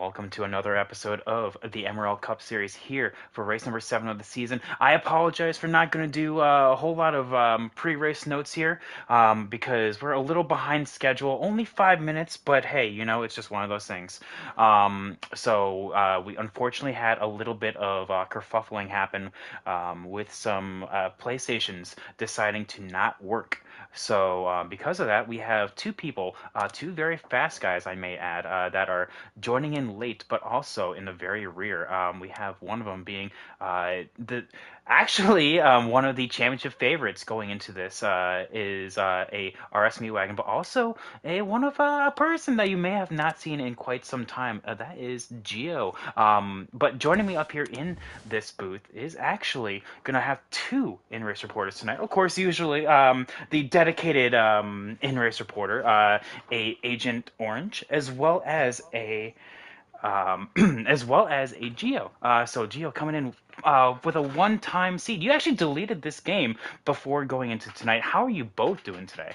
welcome to another episode of the MRL Cup Series here for race number 7 of the season. I apologize for not going to do a whole lot of pre-race notes here because we're a little behind schedule, only 5 minutes, but hey, it's just one of those things. So we unfortunately had a little bit of kerfuffling happen with some PlayStations deciding to not work. So because of that, we have two people, two very fast guys, I may add, that are joining in late, but also in the very rear. We have one of them being the actually one of the championship favorites going into this is a RS Meat Wagon, but also one of a person that you may have not seen in quite some time. That is Gio. But joining me up here in this booth is actually gonna have two in-race reporters tonight. Of course, usually the dedicated in-race reporter, a Agent Orange, as well as a as well as a Geo. So Geo coming in with a one-time seed. You actually deleted this game before going into tonight. How are you both doing today?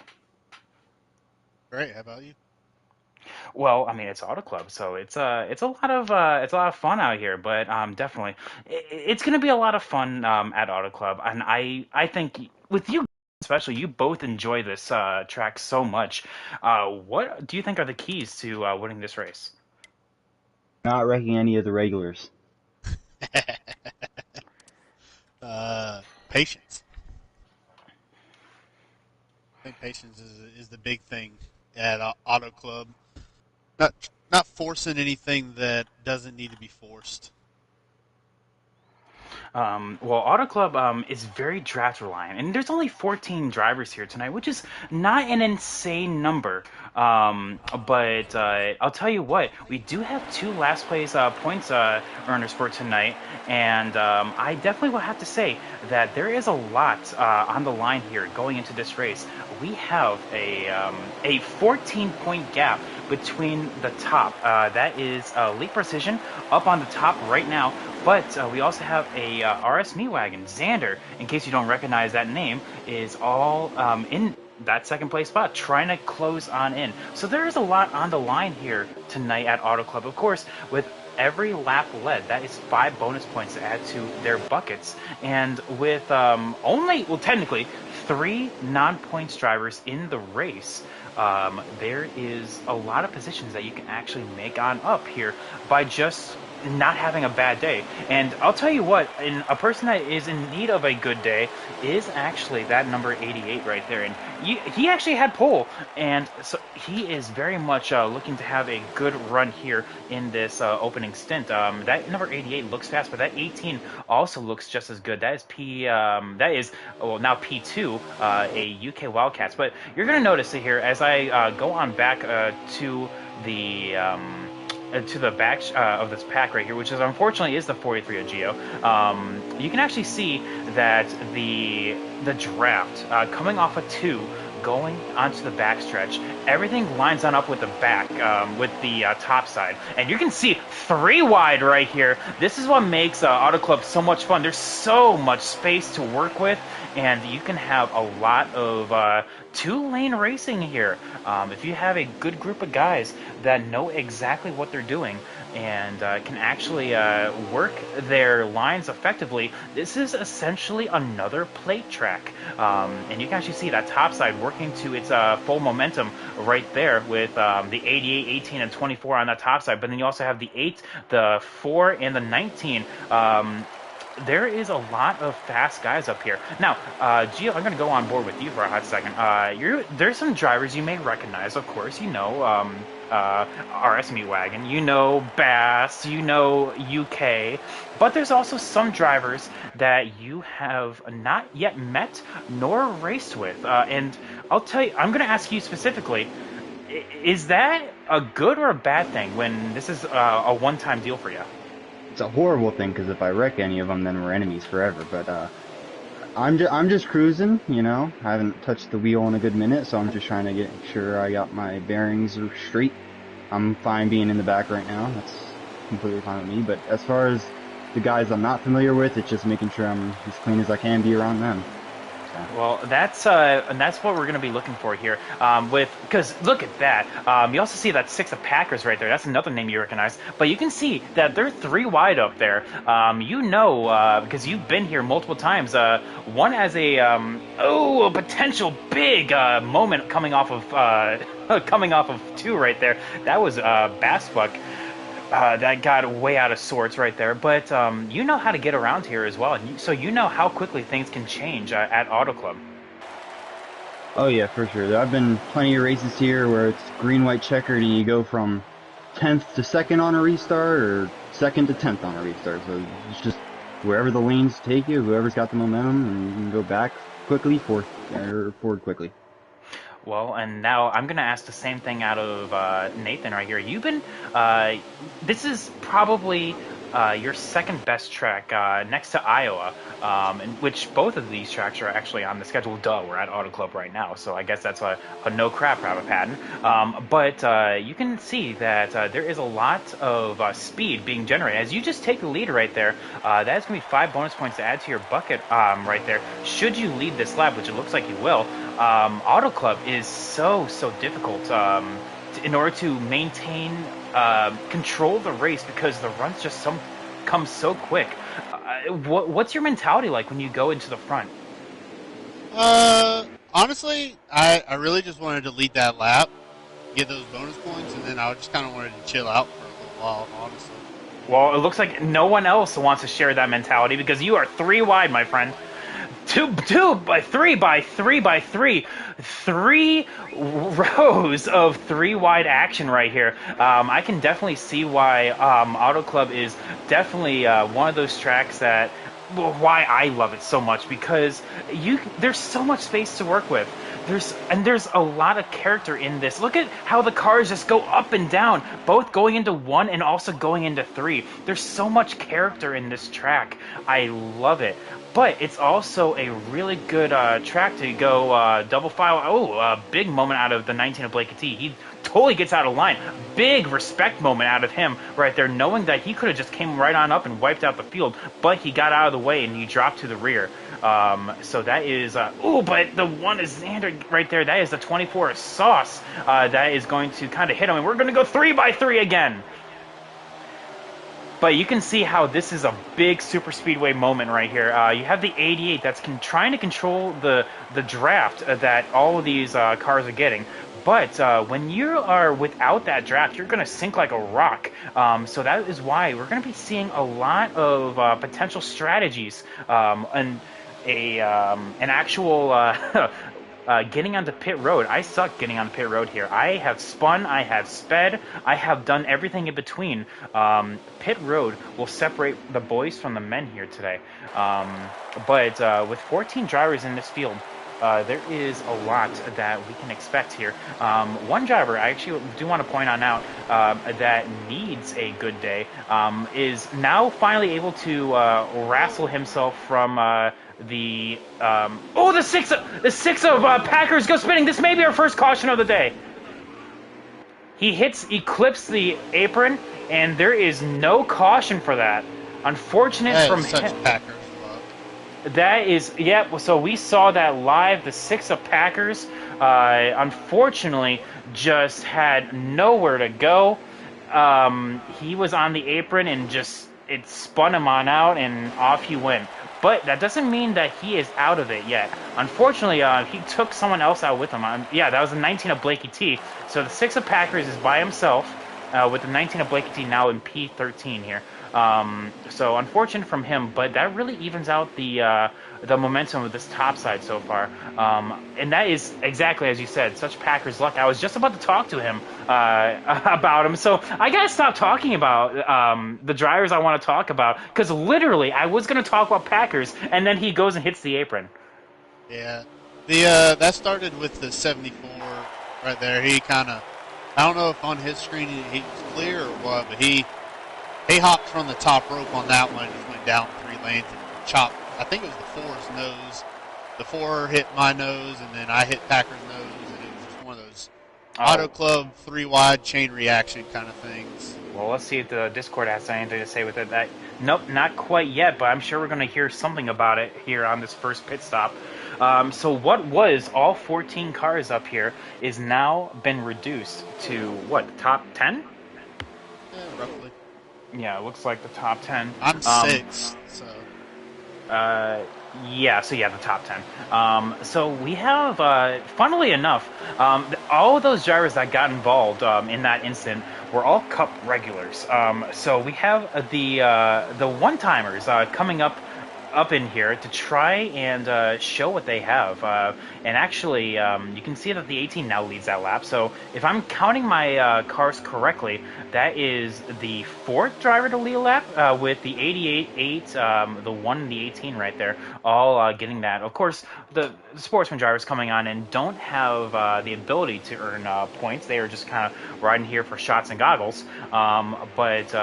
Great. How about you? Well, I mean it's Auto Club, so it's a lot of fun out here. But definitely, it's going to be a lot of fun at Auto Club, and I think with you. Especially, you both enjoy this track so much. What do you think are the keys to winning this race? Not wrecking any of the regulars. Patience. I think patience is the big thing at Auto Club. Not not forcing anything that doesn't need to be forced. Well, Auto Club is very draft reliant, and there's only 14 drivers here tonight, which is not an insane number. But I'll tell you what, we do have two last place points earners for tonight, and I definitely will have to say that there is a lot on the line here going into this race. We have a 14-point gap between the top. That is Elite Precision up on the top right now. But we also have a RS Meat Wagon. Xander, in case you don't recognize that name, is all in that second place spot, trying to close on in. So there is a lot on the line here tonight at Auto Club. Of course, with every lap led, that is 5 bonus points to add to their buckets. And with well, technically, 3 non-points drivers in the race, there is a lot of positions that you can actually make on up here by just not having a bad day. And I'll tell you what, a person that is in need of a good day is actually that number 88 right there. And he actually had pole, and so he is very much looking to have a good run here in this opening stint. That number 88 looks fast, but that 18 also looks just as good. That is now P2, a UK Wildcats. But you're going to notice it here as I go on back to the back of this pack right here, which is unfortunately is the 43 of Geo. You can actually see that the draft coming off a 2 going onto the backstretch, everything lines on up with the back, with the top side. And you can see 3 wide right here. This is what makes Auto Club so much fun. There's so much space to work with, and you can have a lot of 2-lane racing here. If you have a good group of guys that know exactly what they're doing and can actually work their lines effectively, this is essentially another plate track. And you can actually see that top side working to its full momentum right there with the 88, 18, and 24 on that top side. But then you also have the 8, the 4, and the 19. There is a lot of fast guys up here. Now, Gio, I'm going to go on board with you for a hot second. There's some drivers you may recognize, of course. RS Meat Wagon, Bass, UK. But there's also some drivers that you have not yet met nor raced with. And I'll tell you, I'm going to ask you specifically, is that a good or a bad thing when this is a one-time deal for you? It's a horrible thing because if I wreck any of them, then we're enemies forever. But I'm just cruising, I haven't touched the wheel in a good minute, so I'm just trying to get sure I got my bearings straight. I'm fine being in the back right now. That's completely fine with me. But as far as the guys I'm not familiar with, it's just making sure I'm as clean as I can be around them. Well, and that's what we're going to be looking for here. Because look at that. You also see that six of Packers right there. That's another name you recognize. But you can see that they're three wide up there. Because you've been here multiple times. One as a potential big moment coming off of coming off of two right there. That was Bassbuck. That got way out of sorts right there. But you know how to get around here as well. So you know how quickly things can change at Auto Club. Oh yeah, for sure. There have been plenty of races here where it's green-white checkered and you go from 10th to 2nd on a restart or 2nd to 10th on a restart. So it's just wherever the lanes take you, whoever's got the momentum, and you can go back quickly, forward quickly. Well, and now I'm going to ask the same thing out of Nathan right here. This is probably your second best track next to Iowa, in which both of these tracks are actually on the schedule. Duh, we're at Auto Club right now, so I guess that's a no crap out of pattern. But you can see that there is a lot of speed being generated. As you just take the lead right there, that is going to be 5 bonus points to add to your bucket right there. Should you lead this lap, which it looks like you will, Auto Club is so difficult in order to maintain control the race because the runs just come so quick. What's your mentality like when you go into the front? Honestly, I really just wanted to lead that lap, get those bonus points, and then I just kind of wanted to chill out for a little while, honestly. Well, it looks like no one else wants to share that mentality because you are three wide, my friend. Two by three. 3 rows of three wide action right here. I can definitely see why Auto Club is definitely one of those tracks that why I love it so much because there's so much space to work with. There's a lot of character in this. Look at how the cars just go up and down, both going into 1 and also going into 3. There's so much character in this track. I love it. But it's also a really good track to go double file. Oh, a big moment out of the 19 of Blake T. He totally gets out of line. Big respect moment out of him right there, knowing that he could have just came right on up and wiped out the field, but he got out of the way and he dropped to the rear. So that is, but the one is Xander right there. That is the 24 Sauce that is going to kind of hit him, and we're going to go 3 by 3 again. But you can see how this is a big super speedway moment right here. You have the 88 that's trying to control the draft that all of these cars are getting. But when you are without that draft, you're going to sink like a rock. So that is why we're going to be seeing a lot of potential strategies and an actual getting onto pit road. I suck getting on pit road here. I have spun, I have sped, I have done everything in between. Pit road will separate the boys from the men here today. But with 14 drivers in this field, there is a lot that we can expect here. One driver I actually do want to point on out that needs a good day is now finally able to wrestle himself from the six of Packers go spinning. This may be our first caution of the day. He clips the apron, and there is no caution for that. Unfortunate from him. Packers. That is, yeah, so we saw that live. The 6 of Packers, unfortunately, just had nowhere to go. He was on the apron and it spun him on out and off he went. But that doesn't mean that he is out of it yet. Unfortunately, he took someone else out with him. Yeah, that was the 19 of Blakey T. So the 6 of Packers is by himself with the 19 of Blakey T now in P13 here. So unfortunate from him, but that really evens out the momentum of this top side so far. And that is exactly as you said, such Packers luck. I was just about to talk to him about him, so I gotta stop talking about the drivers I want to talk about, because literally I was gonna talk about Packers, and then he goes and hits the apron. Yeah, that started with the 74 right there. He kind of, I don't know if on his screen he's clear or what, but he hopped from the top rope on that one and just went down 3 lanes and chopped. I think it was the 4's nose. The 4 hit my nose, and then I hit Packer's nose, and it was just one of those Auto Club 3 wide chain reaction kind of things. Well, let's see if the Discord has anything to say with it. Nope, not quite yet, but I'm sure we're going to hear something about it here on this first pit stop. So what was all 14 cars up here is now been reduced to what, top 10? Yeah, roughly. Yeah, it looks like the top 10. I'm Um, sixth, so uh, yeah, so yeah, the top 10. So we have, funnily enough, all of those drivers that got involved in that incident were all Cup regulars. So we have the one-timers coming up in here to try and show what they have. And actually, you can see that the 18 now leads that lap. So if I'm counting my cars correctly, that is the fourth driver to lead a lap with the 88, 8, the 1, and the 18 right there, all getting that. Of course, the sportsman drivers coming on and don't have the ability to earn points. They are just kind of riding here for shots and goggles. But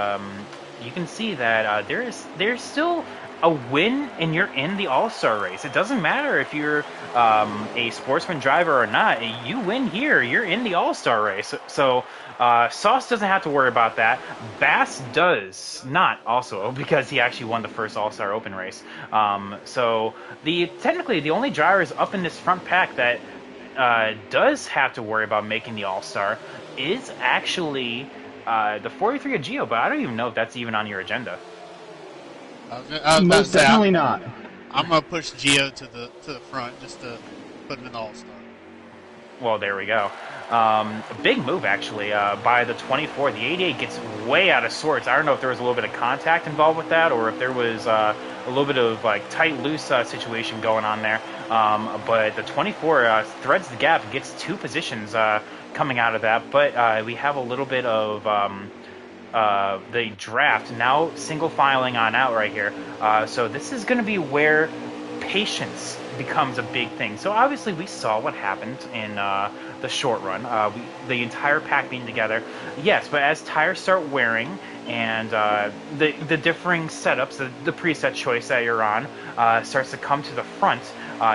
you can see that there's still a win and you're in the All-Star race. It doesn't matter if you're a sportsman driver or not. You win here, you're in the All-Star race. So Sauce doesn't have to worry about that. Bass does not also because he actually won the first All-Star Open race. So technically the only drivers up in this front pack that does have to worry about making the All-Star is actually the 43 of Geo, but I don't even know if that's even on your agenda. I was about to Most say definitely not. I'm gonna push Geo to the front just to put him in the All Star. Well, there we go. A big move, actually, by the 24. The 88 gets way out of sorts. I don't know if there was a little bit of contact involved with that or if there was a little bit of like tight, loose situation going on there. But the 24 threads the gap, gets two positions coming out of that. But we have a little bit of the draft now single filing on out right here. So this is going to be where patience becomes a big thing. So obviously we saw what happened in the short run, the entire pack being together. Yes, but as tires start wearing and the differing setups, the preset choice that you're on starts to come to the front,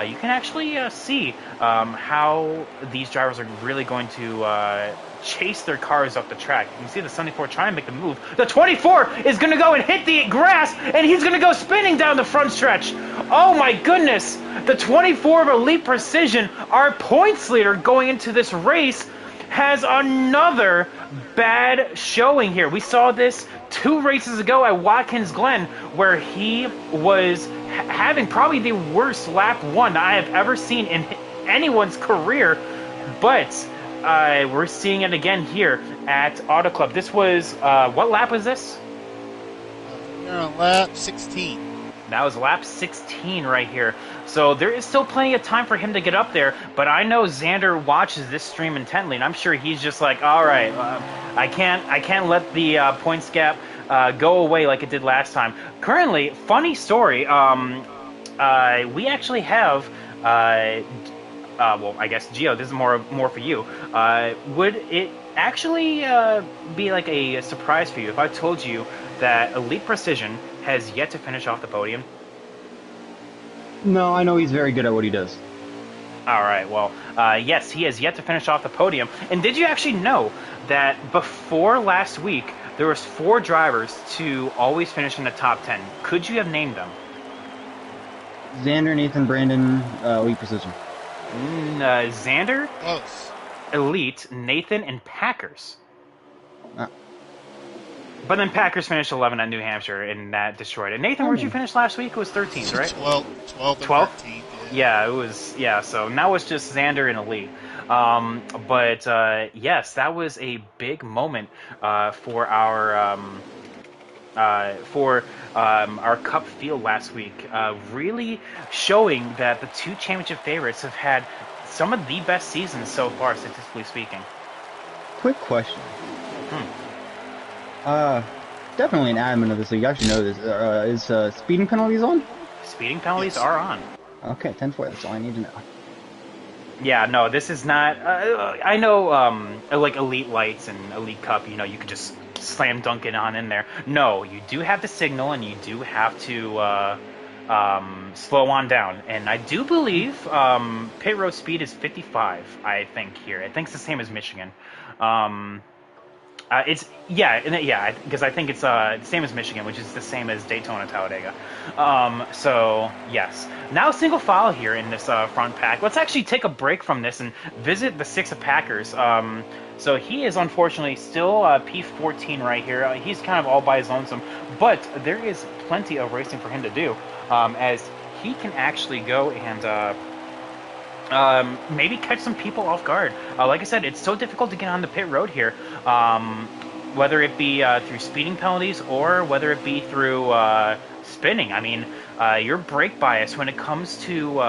you can actually see how these drivers are really going to chase their cars up the track. You can see the 74 trying to make the move. The 24 is going to go and hit the grass, and he's going to go spinning down the front stretch. Oh my goodness! The 24 of Elite Precision, our points leader going into this race, has another bad showing here. We saw this 2 races ago at Watkins Glen, where he was having probably the worst lap 1 I have ever seen in anyone's career, but we're seeing it again here at Auto Club. This was, what lap was this? You're on lap 16. That was lap 16 right here. So there is still plenty of time for him to get up there, but I know Xander watches this stream intently, and I'm sure he's just like, all right, I can't let the points gap go away like it did last time. Currently, funny story, we actually have well, I guess, Gio, this is more for you. Would it actually be like a surprise for you if I told you that Elite Precision has yet to finish off the podium? No, I know he's very good at what he does. All right, well, yes, he has yet to finish off the podium. And did you actually know that before last week, there was 4 drivers to always finish in the top 10? Could you have named them? Xander, Nathan, Brandon, Elite Precision. Xander, Close. Elite, Nathan, and Packers. Uh, But then Packers finished 11 at New Hampshire, and that destroyed it. Nathan, where'd you finish last week? It was 13th, right? 12 to 12th? 13th. Yeah, it was. Yeah, so now it's just Xander and Elite. But yes, that was a big moment for our Cup field last week. Really showing that the 2 championship favorites have had some of the best seasons so far, statistically speaking. Quick question. Definitely an admin of this league. I should know this. Is speeding penalties on? Speeding penalties Yes. are on. Okay, 10-4. That's all I need to know. Yeah, no, this is not. I know, like Elite Lights and Elite Cup. You know, you could just slam dunk it on in there. No, you do have to signal, and you do have to slow on down. And I do believe pit road speed is 55. I think here. I think it's the same as Michigan. It's yeah, because I think it's the same as Michigan, which is the same as Daytona Talladega. So yes, now single file here in this front pack. Let's actually take a break from this and visit the six of Packers. So he is unfortunately still P14 right here. He's kind of all by his lonesome, but there is plenty of racing for him to do, as he can actually go and maybe catch some people off guard. Like I said, it's so difficult to get on the pit road here, whether it be through speeding penalties or whether it be through spinning. I mean, your brake bias when it comes to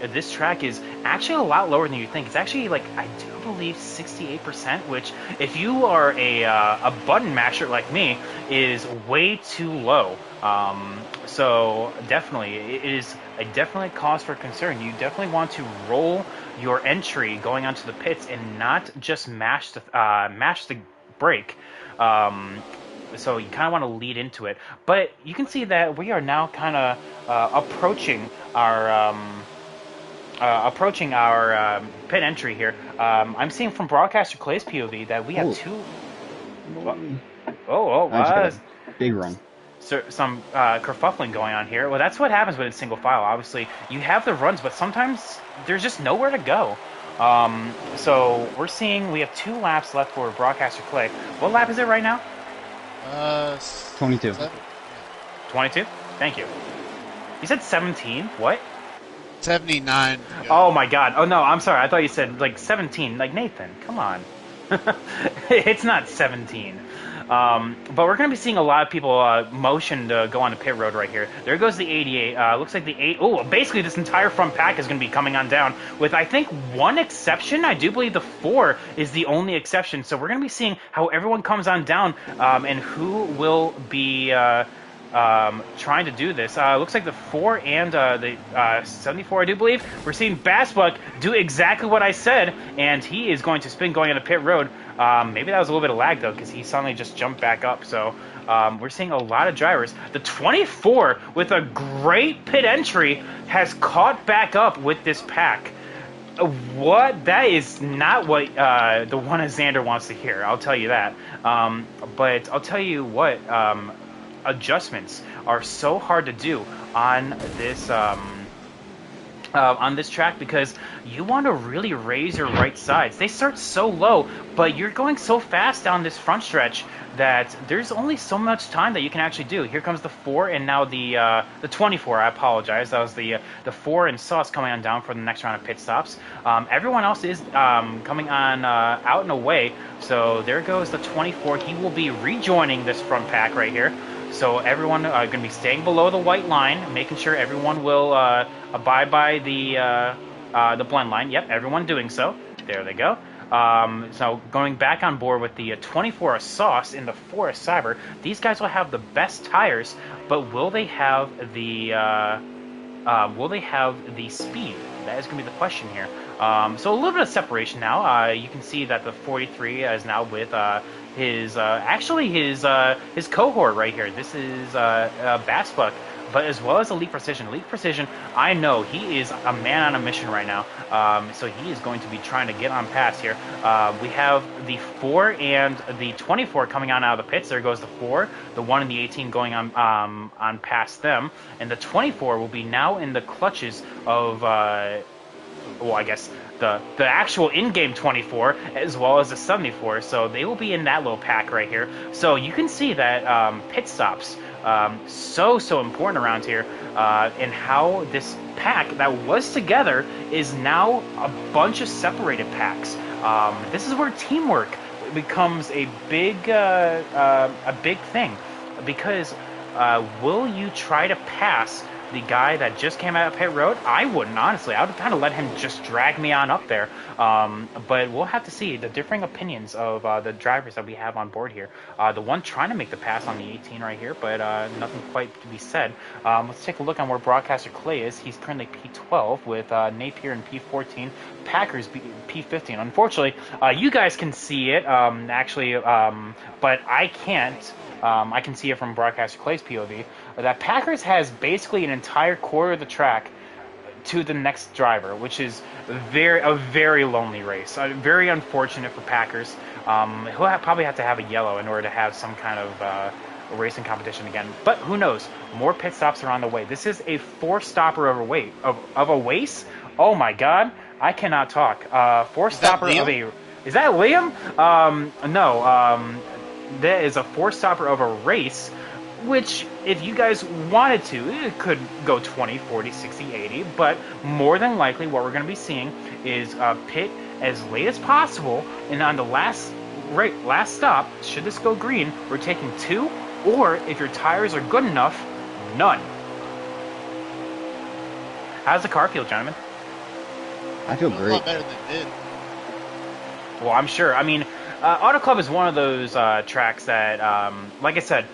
this track is actually a lot lower than you think. It's actually like, I do believe, 68%, which if you are a button masher like me, is way too low. So definitely, it is a definite cause for concern. You definitely want to roll your entry going onto the pits and not just mash the brake. So you kind of want to lead into it. But you can see that we are now kind of approaching our pit entry here. I'm seeing from Broadcaster Clay's POV that we have Oh. two. I just got a big run. Some kerfuffling going on here. Well, that's what happens when it's single file. Obviously, you have the runs, but sometimes there's just nowhere to go. So we're seeing we have 2 laps left for Broadcaster Clay. What lap is it right now? 22. 22? Thank you. You said 17? What? 79. Oh my god. Oh no, I'm sorry. I thought you said like 17. Like Nathan, come on. It's not 17. But we're going to be seeing a lot of people motion to go on the pit road right here. There goes the 88. Looks like the 8. Oh, basically this entire front pack is going to be coming on down with, I think, one exception. I do believe the 4 is the only exception. So we're going to be seeing how everyone comes on down and who will be trying to do this. Looks like the 4 and the 74, I do believe. We're seeing Bassbuck do exactly what I said, and he is going to spin going on the pit road. Maybe that was a little bit of lag, though, because he suddenly just jumped back up. So we're seeing a lot of drivers. The 24, with a great pit entry, has caught back up with this pack. What? That is not what the one of Xander wants to hear, I'll tell you that. But I'll tell you what, adjustments are so hard to do on this track, because you want to really raise your right sides. They start so low, but you're going so fast down this front stretch that there's only so much time that you can actually do. Here comes the 4 and now the 24. I apologize. That was the 4 and Sauce coming on down for the next round of pit stops. Everyone else is coming on out and away. So there goes the 24. He will be rejoining this front pack right here. So everyone going to be staying below the white line, making sure everyone will abide by the blend line. Yep, everyone doing so. There they go. So going back on board with the 24 Sauce and the 4 Cyber. These guys will have the best tires, but will they have the speed? That is going to be the question here. So a little bit of separation now. You can see that the 43 is now with his cohort right here. This is Bassbuck, but as well as Elite Precision. Elite Precision, I know he is a man on a mission right now. So he is going to be trying to get on past here. We have the 4 and the 24 coming on out of the pits. There goes the 4, the 1 and the 18 going on past them, and the 24 will be now in the clutches of well, I guess the actual in-game 24 as well as the 74. So they will be in that little pack right here. So you can see that pit stops so important around here, and how this pack that was together is now a bunch of separated packs. This is where teamwork becomes a big thing, because will you try to pass the guy that just came out of pit road? I wouldn't, honestly. I would kind of let him just drag me on up there. But we'll have to see the differing opinions of the drivers that we have on board here. The one trying to make the pass on the 18 right here, but nothing quite to be said. Let's take a look on where Broadcaster Clay is. He's currently P12 with Napier in P14, Packers P15. Unfortunately, you guys can see it, actually, but I can't. I can see it from Broadcaster Clay's POV. That Packers has basically an entire quarter of the track to the next driver, which is a very lonely race. Very unfortunate for Packers. Probably have to have a yellow in order to have some kind of racing competition again. But who knows? More pit stops are on the way. This is a four-stopper of a race. Oh my God, I cannot talk. Four-stopper of a. Is that Liam? No. That is a four-stopper of a race, which, if you guys wanted to, it could go 20, 40, 60, 80, but more than likely what we're going to be seeing is pit as late as possible, and on the last stop, should this go green, we're taking 2, or if your tires are good enough, none. How's the car feel, gentlemen? I feel great. A lot better than it did. Well, I'm sure. I mean, Auto Club is one of those tracks that, like I said,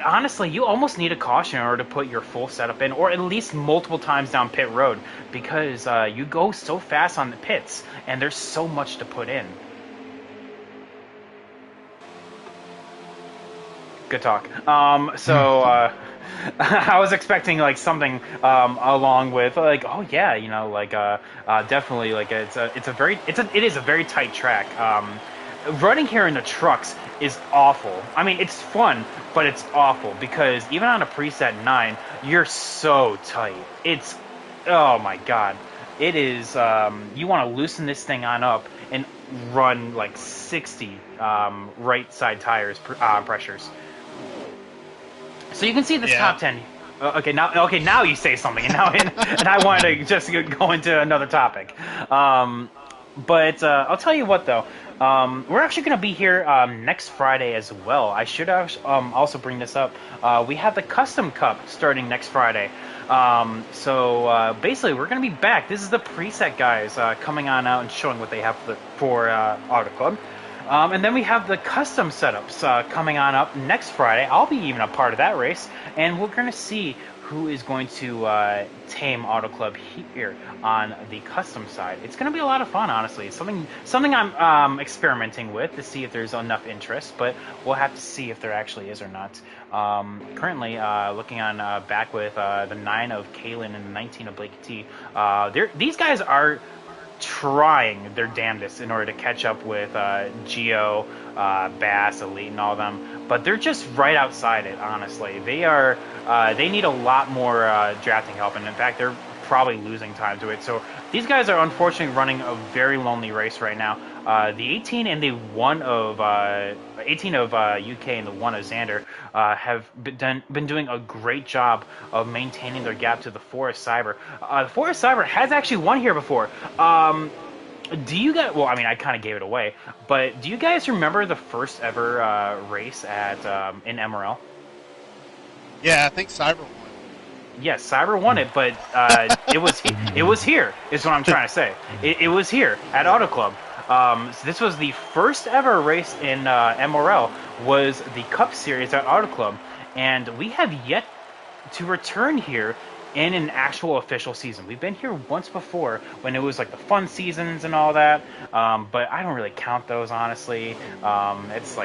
honestly, you almost need a caution in order to put your full setup in, or at least multiple times down pit road, because you go so fast on the pits, and there's so much to put in. Good talk. I was expecting like something along with like, oh yeah, you know, like definitely like it is a very tight track. Running here in the trucks is awful. I mean, it's fun, but it's awful because even on a preset 9, you're so tight. It's, oh my God, it is. You want to loosen this thing on up and run like 60 right side tires pressures. So you can see this top 10. Okay, now you say something, and I wanted to just go into another topic. But I'll tell you what, though. We're actually going to be here next Friday as well. I should also bring this up. We have the Custom Cup starting next Friday. So basically, we're going to be back. This is the preset guys coming on out and showing what they have for Auto Club. And then we have the custom setups coming on up next Friday. I'll be even a part of that race, and we're going to see who is going to tame Auto Club here on the custom side. It's going to be a lot of fun, honestly. It's something I'm experimenting with to see if there's enough interest, but we'll have to see if there actually is or not. Currently, looking on back with the 9 of Kalen and the 19 of Blakey T. These guys are trying their damnedest in order to catch up with Geo, Bass, Elite, and all of them, but they're just right outside it. Honestly, they need a lot more drafting help, and in fact, they're probably losing time to it. So these guys are unfortunately running a very lonely race right now. The 18 and the 1 of UK and the 1 of Xander have been doing a great job of maintaining their gap to the Forest Cyber. The Forest Cyber has actually won here before. Do you guys? Well, I mean, I kind of gave it away, but do you guys remember the first ever race at in MRL? Yeah, I think Cyber won. Yes, Cyber won it, but it was here. Is what I'm trying to say. It was here at Auto Club. So this was the first ever race in MRL, was the Cup Series at Auto Club, and we have yet to return here in an actual official season. We've been here once before when it was like the fun seasons and all that, but I don't really count those, honestly. It's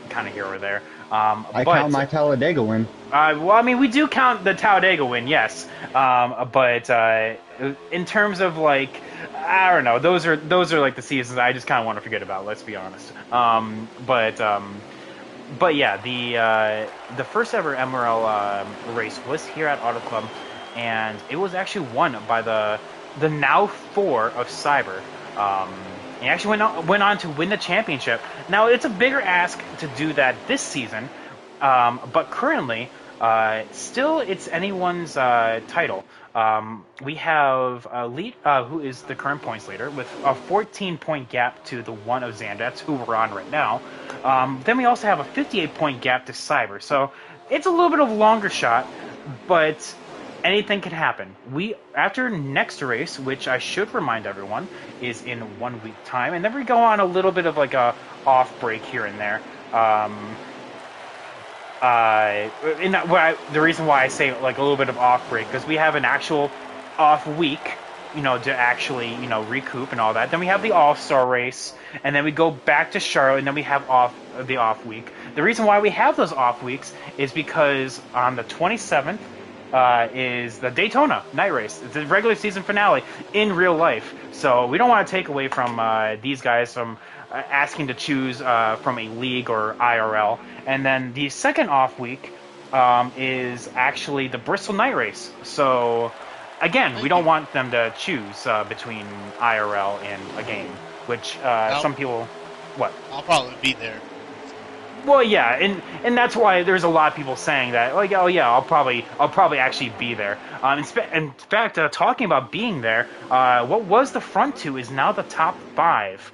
kind of here or there. I count my Talladega win. Well, I mean, we do count the Talladega win, yes. But in terms of like, I don't know, those are like the seasons I just kind of want to forget about. Let's be honest. But yeah, the first ever MRL race was here at Auto Club, and it was actually won by the now 4 of Cyber. He actually went on to win the championship. Now, it's a bigger ask to do that this season, but currently, still it's anyone's title. We have Elite, who is the current points leader, with a 14-point gap to the 1 of Xander. That's who we're on right now. Then we also have a 58-point gap to Cyber. So it's a little bit of a longer shot, but anything can happen. After next race, which I should remind everyone, is in 1 week time, and then we go on a little bit of like a off break here and there. The reason why I say like a little bit of off break, because we have an actual off week, to actually, recoup and all that. Then we have the All-Star race, and then we go back to Charlotte, and then we have the off week. The reason why we have those off weeks is because on the 27th is the Daytona night race. It's the regular season finale in real life. So we don't want to take away from these guys from asking to choose from a league or IRL. And then the second off week is actually the Bristol night race. So again, we Thank don't you. want them to choose between IRL and a game, which I'll, some people. What? I'll probably be there. Well, yeah, and that's why there's a lot of people saying that. Like, oh yeah, I'll probably actually be there. In fact, talking about being there, what was the front two is now the top five.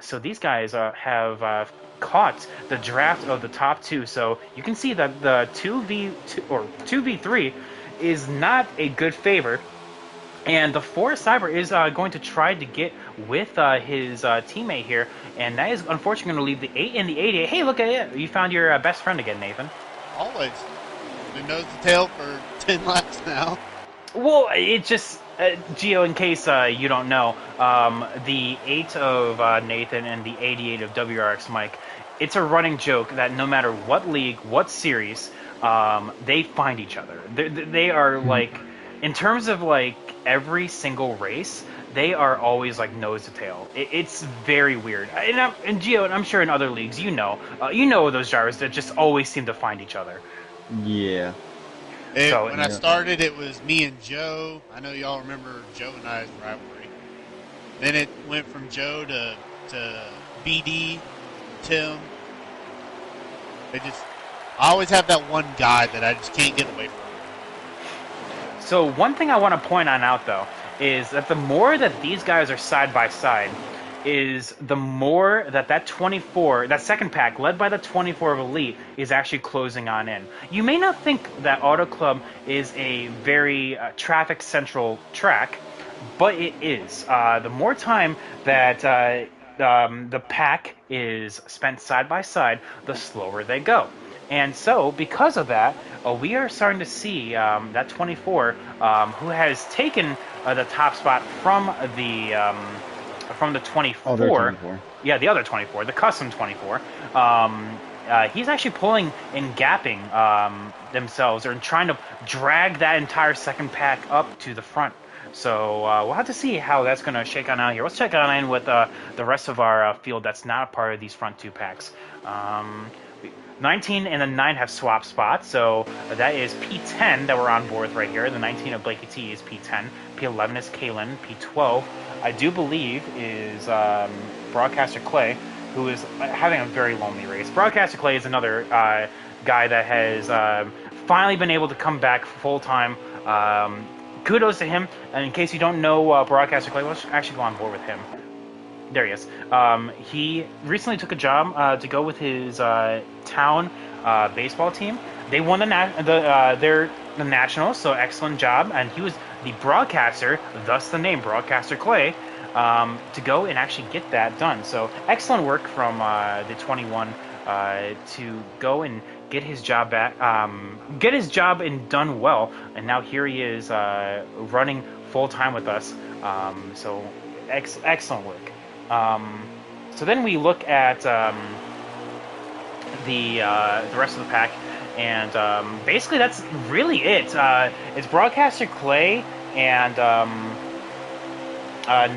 So these guys have caught the draft of the top two. So you can see that the 2v2 or 2v3 is not a good favor. And the Forest Cyber is going to try to get with his teammate here, and that is unfortunately going to leave the 8 and the 88. Hey, look at it! You found your best friend again, Nathan. Always. Been nose to tail for 10 laps now. Well, it just, Gio, in case you don't know, the 8 of Nathan and the 88 of WRX Mike, it's a running joke that no matter what league, what series, they find each other. They are like, in terms of like every single race, they are always like nose to tail. It's very weird. And Gio, and I'm sure in other leagues, you know those drivers that just always seem to find each other. Yeah. When I started, it was me and Joe. I know y'all remember Joe and I's rivalry. Then it went from Joe to BD, Tim. I always have that one guy that I just can't get away from. So one thing I want to point on out though is that the more that these guys are side by side, is the more that 24, that second pack led by the 24 of Elite is actually closing on in. You may not think that Auto Club is a very traffic central track, but it is. The more time that the pack is spent side by side, the slower they go. And so, because of that, we are starting to see that 24, who has taken the top spot from the 24. Other 24. Yeah, the other 24, the custom 24. He's actually pulling and gapping themselves or trying to drag that entire second pack up to the front. So we'll have to see how that's going to shake on out here. Let's check on in with the rest of our field that's not a part of these front two packs. 19 and the 9 have swapped spots, so that is P10 that we're on board with right here. The 19 of Blakey T is P10. P11 is Kalen. P12, I do believe, is Broadcaster Clay, who is having a very lonely race. Broadcaster Clay is another guy that has finally been able to come back full-time. Kudos to him. And in case you don't know Broadcaster Clay, let's actually go on board with him. There he is. He recently took a job to go with his town baseball team. They won the nationals, so excellent job. And he was the broadcaster, thus the name Broadcaster Clay, to go and actually get that done. So excellent work from the 21 to go and get his job back, get his job and done well. And now here he is running full time with us. So excellent work. So then we look at the rest of the pack, and basically that's really it. It's Broadcaster Clay and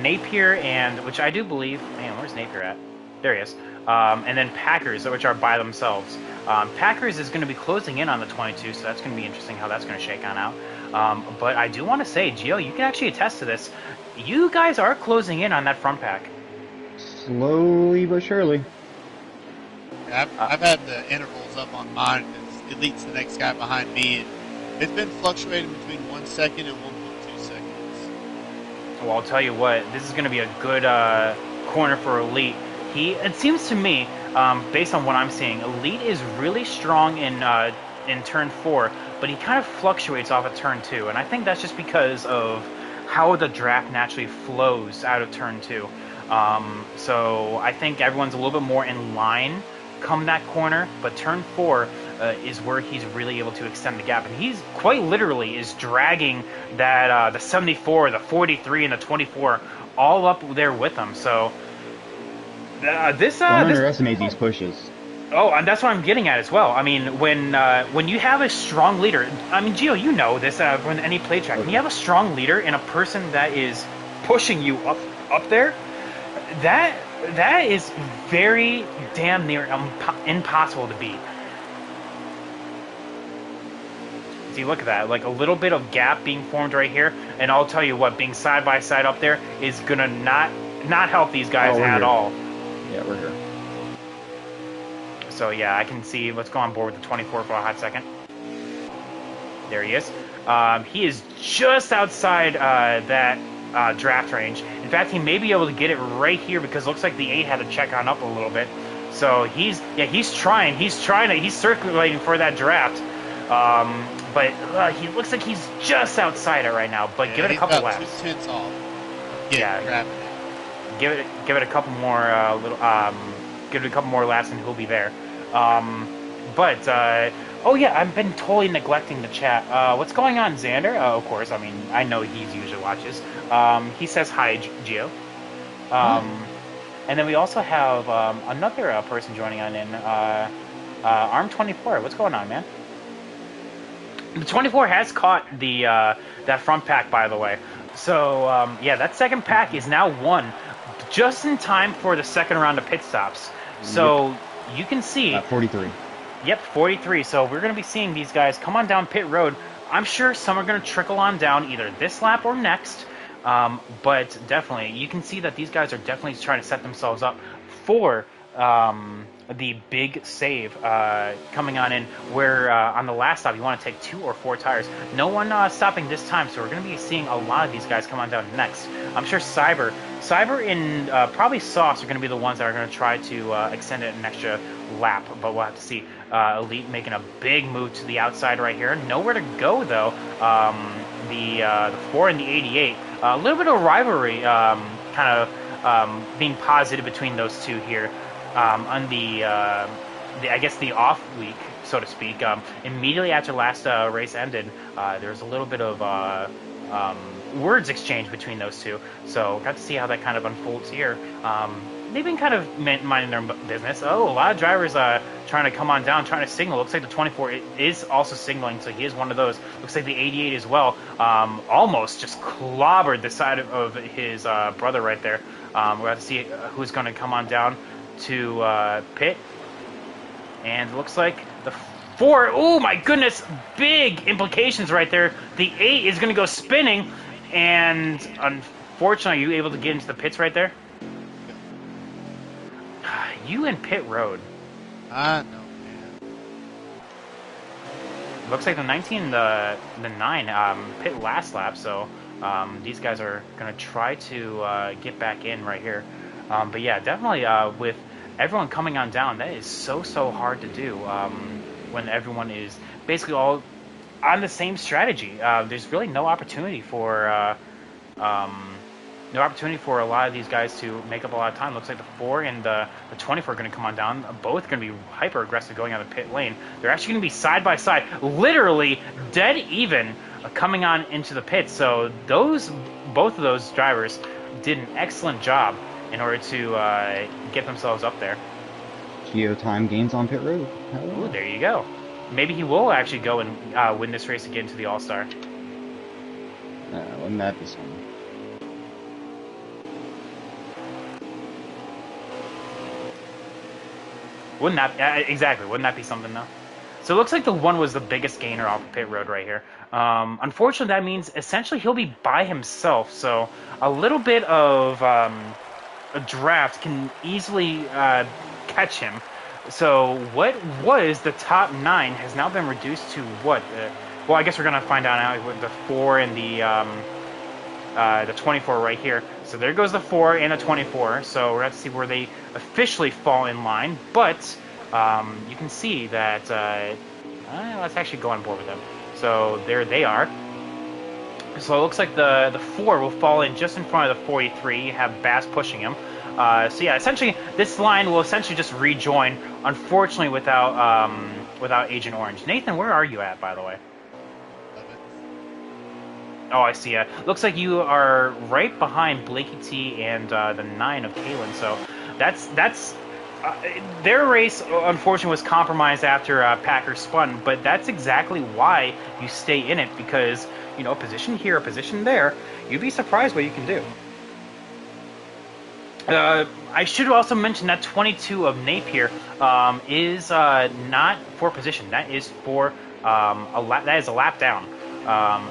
Napier, and which I do believe. Man, where's Napier at? There he is. And then Packers, which are by themselves. Packers is going to be closing in on the 22, so that's going to be interesting how that's going to shake on out. But I do want to say, Gio, you can actually attest to this. You guys are closing in on that front pack. Slowly but surely. Yeah, I've had the intervals up on mine because Elite's the next guy behind me, and it's been fluctuating between 1 second and 1.2 seconds. Well, I'll tell you what, this is going to be a good corner for Elite. It seems to me, based on what I'm seeing, Elite is really strong in turn 4, but he kind of fluctuates off of turn 2, and I think that's just because of how the draft naturally flows out of turn 2. So I think everyone's a little bit more in line come that corner, but turn 4 is where he's really able to extend the gap, and he's quite literally is dragging that the 74, the 43, and the 24 all up there with him. So Don't underestimate these pushes. Oh, and that's what I'm getting at as well. I mean, when you have a strong leader, I mean, Gio, you know this from any play track. Oh When you yeah. have a strong leader and a person that is pushing you up there, that that is very damn near impossible to beat. See, look at that. Like a little bit of gap being formed right here, and I'll tell you what, being side by side up there is gonna not help these guys Oh, we're at here. all. Yeah, we're here. So yeah, I can see. Let's go on board with the 24 for a hot second. There he is. He is just outside that draft range. In fact, he may be able to get it right here because it looks like the 8 had to check on up a little bit. So he's trying. He's circulating for that draft. But he looks like he's just outside it right now. But Yeah, give it a he's couple about laps. 2/10 off. Yeah, Grabbing it. give it a couple more give it a couple more laps and he'll be there. But oh yeah, I've been totally neglecting the chat. What's going on, Xander? Of course, I mean I know he's usually watches. He says hi, Gio. Hi. And then we also have another person joining on in Arm 24. What's going on, man? The 24 has caught the that front pack, by the way. So yeah, that second pack is now won, just in time for the second round of pit stops. So you can see, 43. yep, 43. So we're going to be seeing these guys come on down pit road. I'm sure some are going to trickle on down either this lap or next. But definitely, you can see that these guys are definitely trying to set themselves up for the big save coming on in, where on the last stop you want to take 2 or 4 tires. No one stopping this time, so we're going to be seeing a lot of these guys come on down next. I'm sure Cyber and probably Sauce are going to be the ones that are going to try to extend it an extra lap, but we'll have to see. Elite making a big move to the outside right here. Nowhere to go, though. The 4 and the 88. A little bit of rivalry kind of being positive between those two here. On the I guess the off week, so to speak, immediately after last race ended, there was a little bit of words exchange between those two. So got to see how that kind of unfolds here. They've been kind of minding their business. Oh, a lot of drivers trying to come on down, trying to signal. Looks like the 24 is also signaling, so he is one of those. Looks like the 88 as well. Almost just clobbered the side of his brother right there. We'll have to see who's going to come on down to pit. And it looks like the 4, oh my goodness, big implications right there. The 8 is going to go spinning, and unfortunately, are you able to get into the pits right there? You in pit road. I know, man. Looks like the 19 the 9 pit last lap, so these guys are going to try to get back in right here. But yeah, definitely with everyone coming on down, that is so hard to do when everyone is basically all on the same strategy. There's really no opportunity for a lot of these guys to make up a lot of time. Looks like the 4 and the 24 are going to come on down. Both going to be hyper aggressive going on the pit lane. They're actually going to be side by side, literally dead even coming on into the pit. So both of those drivers did an excellent job in order to get themselves up there. Geo time gains on pit road. Ooh, there you go. Maybe he will actually go and win this race to get into the All-Star. Wouldn't that be something? Wouldn't that exactly? Wouldn't that be something though? So it looks like the 1 was the biggest gainer off the pit road right here. Unfortunately, that means essentially he'll be by himself. So a little bit of a draft can easily catch him. So what was the top 9 has now been reduced to what? Well, I guess we're gonna find out now with the 4 and the 24 right here. So there goes the 4 and the 24. So we're going to see where they officially fall in line. But you can see that let's actually go on board with them. So there they are. So it looks like the 4 will fall in just in front of the 43. You have Bass pushing him. So yeah, essentially this line will essentially just rejoin. Unfortunately, without Agent Orange. Nathan, where are you at, by the way? Oh, I see. Looks like you are right behind Blakey T and the 9 of Kalen. So that's their race, unfortunately, was compromised after Packer spun, but that's exactly why you stay in it because, a position here, a position there, you'd be surprised what you can do. I should also mention that 22 of Napier is not for position. That is for that is a lap down.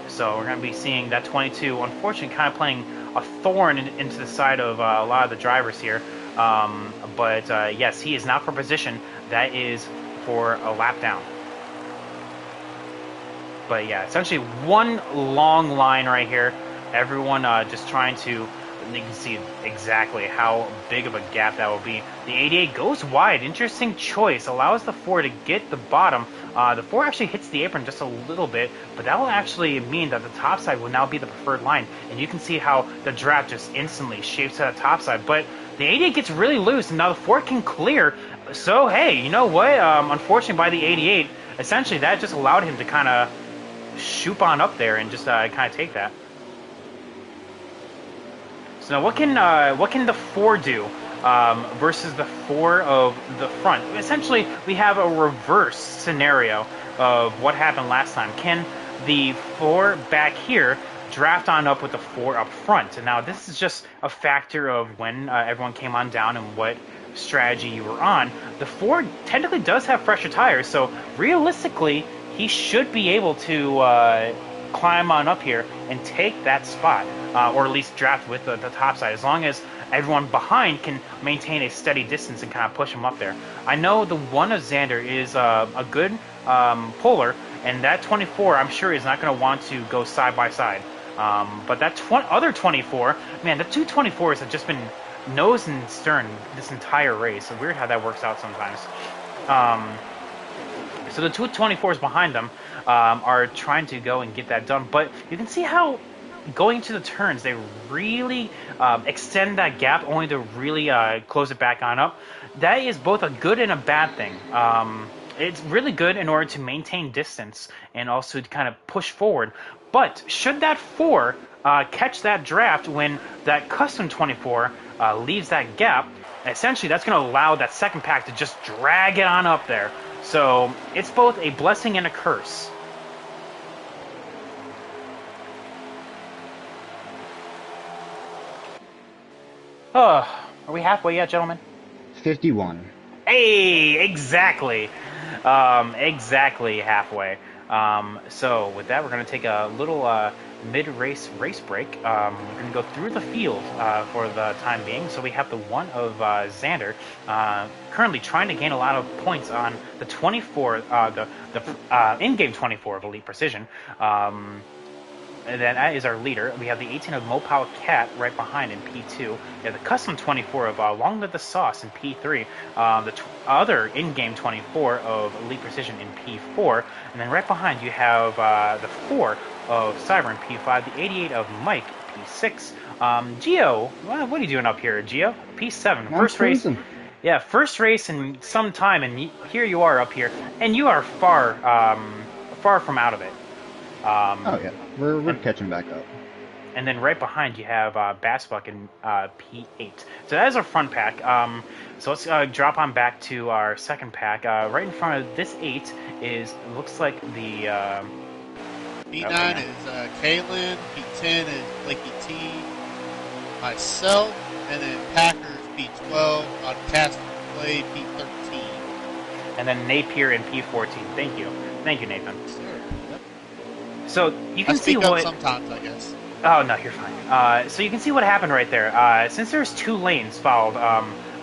So we're going to be seeing that 22, unfortunately, kind of playing a thorn into the side of a lot of the drivers here. But yes, he is not for position. That is for a lap down. But yeah, essentially one long line right here. Everyone just trying to. You can see exactly how big of a gap that will be. The 88 goes wide. Interesting choice. Allows the 4 to get the bottom. The 4 actually hits the apron just a little bit, but that will actually mean that the top side will now be the preferred line. And you can see how the draft just instantly shapes to the top side. But the 88 gets really loose, and now the 4 can clear. So, hey, you know what? Unfortunately, by the 88, essentially that just allowed him to kind of shoot on up there and just kind of take that. So now what can the 4 do versus the 4 of the front? Essentially, we have a reverse scenario of what happened last time. Can the 4 back here draft on up with the 4 up front? And now this is just a factor of when everyone came on down and what strategy you were on. The 4 technically does have fresher tires, so realistically, he should be able to climb on up here and take that spot, or at least draft with the top side, as long as everyone behind can maintain a steady distance and kind of push him up there. I know the 1 of Xander is a good puller, and that 24 I'm sure is not going to want to go side by side. But that other 24, man, the two 24s have just been nose and stern this entire race. So weird how that works out sometimes. So the two 24s behind them are trying to go and get that done. But you can see how going to the turns, they really extend that gap only to really close it back on up. That is both a good and a bad thing. It's really good in order to maintain distance and also to kind of push forward. But should that 4 catch that draft when that custom 24 leaves that gap, essentially that's going to allow that second pack to just drag it on up there. So it's both a blessing and a curse. Are we halfway yet, gentlemen? 51. Hey, exactly. Exactly halfway. So with that, we're going to take a little mid-race race break. We're going to go through the field for the time being. So we have the 1 of Xander currently trying to gain a lot of points on the 24, the in-game 24 of Elite Precision. And then that is our leader. We have the 18 of Mopal Cat right behind in P2. We have the custom 24 of Long Live the Sauce in P3. The other in-game 24 of Elite Precision in P4. And then right behind you have the 4 of Cyber in P5. The 88 of Mike, P6. Geo, what are you doing up here, Geo? P7. First race. Yeah, first race in some time, and here you are up here. And you are far from out of it. Oh yeah, we're catching back up. And then right behind you have Bassbuck in P8. So that is our front pack. So let's drop on back to our second pack. Right in front of this 8 looks like the... P9 is Kalen, P10 is Blakey T, myself, and then Packers P12, on Cast Play P13. And then Napier in P14. Thank you, Nathan. Sure. So you can see what... sometimes, I guess. Oh, no, you're fine. So you can see what happened right there. Since there's 2 lanes fouled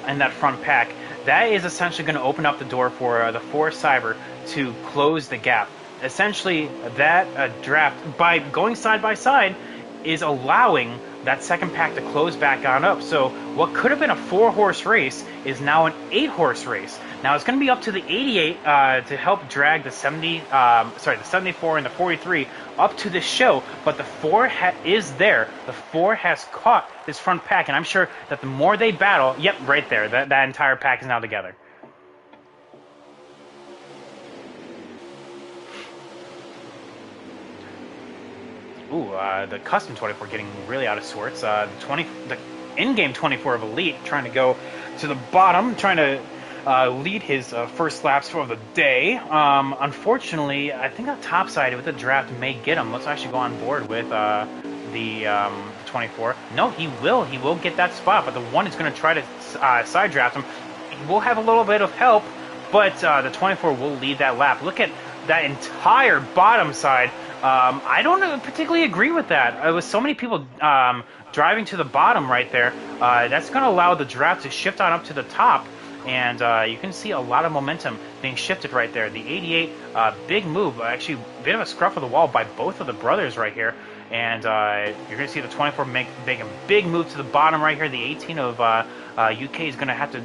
in that front pack, that is essentially going to open up the door for the 4 Cyber to close the gap. Essentially, that draft, by going side by side, is allowing that second pack to close back on up. So what could have been a 4-horse race is now an 8-horse race. Now it's going to be up to the 88 to help drag the 74 and the 43 up to the show. But the 4 is there. The 4 has caught this front pack, and I'm sure that the more they battle, yep, right there, that entire pack is now together. Ooh, the custom 24 getting really out of sorts. The in-game 24 of Elite trying to go to the bottom, trying to lead his first laps for the day. Unfortunately, I think on top side with the draft may get him. Let's actually go on board with the 24. No, he will. He will get that spot, but the one is going to try to side draft him. He will have a little bit of help, but the 24 will lead that lap. Look at that entire bottom side. I don't particularly agree with that. With so many people driving to the bottom right there, that's going to allow the draft to shift on up to the top. And you can see a lot of momentum being shifted right there. The 88, big move, actually a bit of a scruff of the wall by both of the brothers right here. And you're going to see the 24 make a big move to the bottom right here. The 18 of UK is going to have to...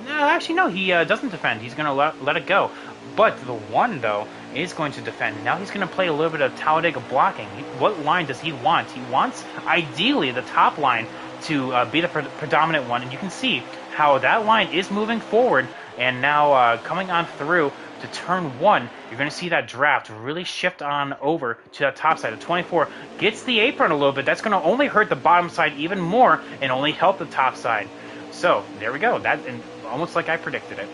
actually, no, he doesn't defend. He's going to let it go. But the one, though, is going to defend. Now he's going to play a little bit of Talladega blocking. What line does he want? He wants, ideally, the top line to be the predominant one. And you can see how that line is moving forward. And now coming on through to turn 1, you're going to see that draft really shift on over to that top side. The 24 gets the apron a little bit. That's going to only hurt the bottom side even more and only help the top side. So there we go. That, and almost like I predicted it.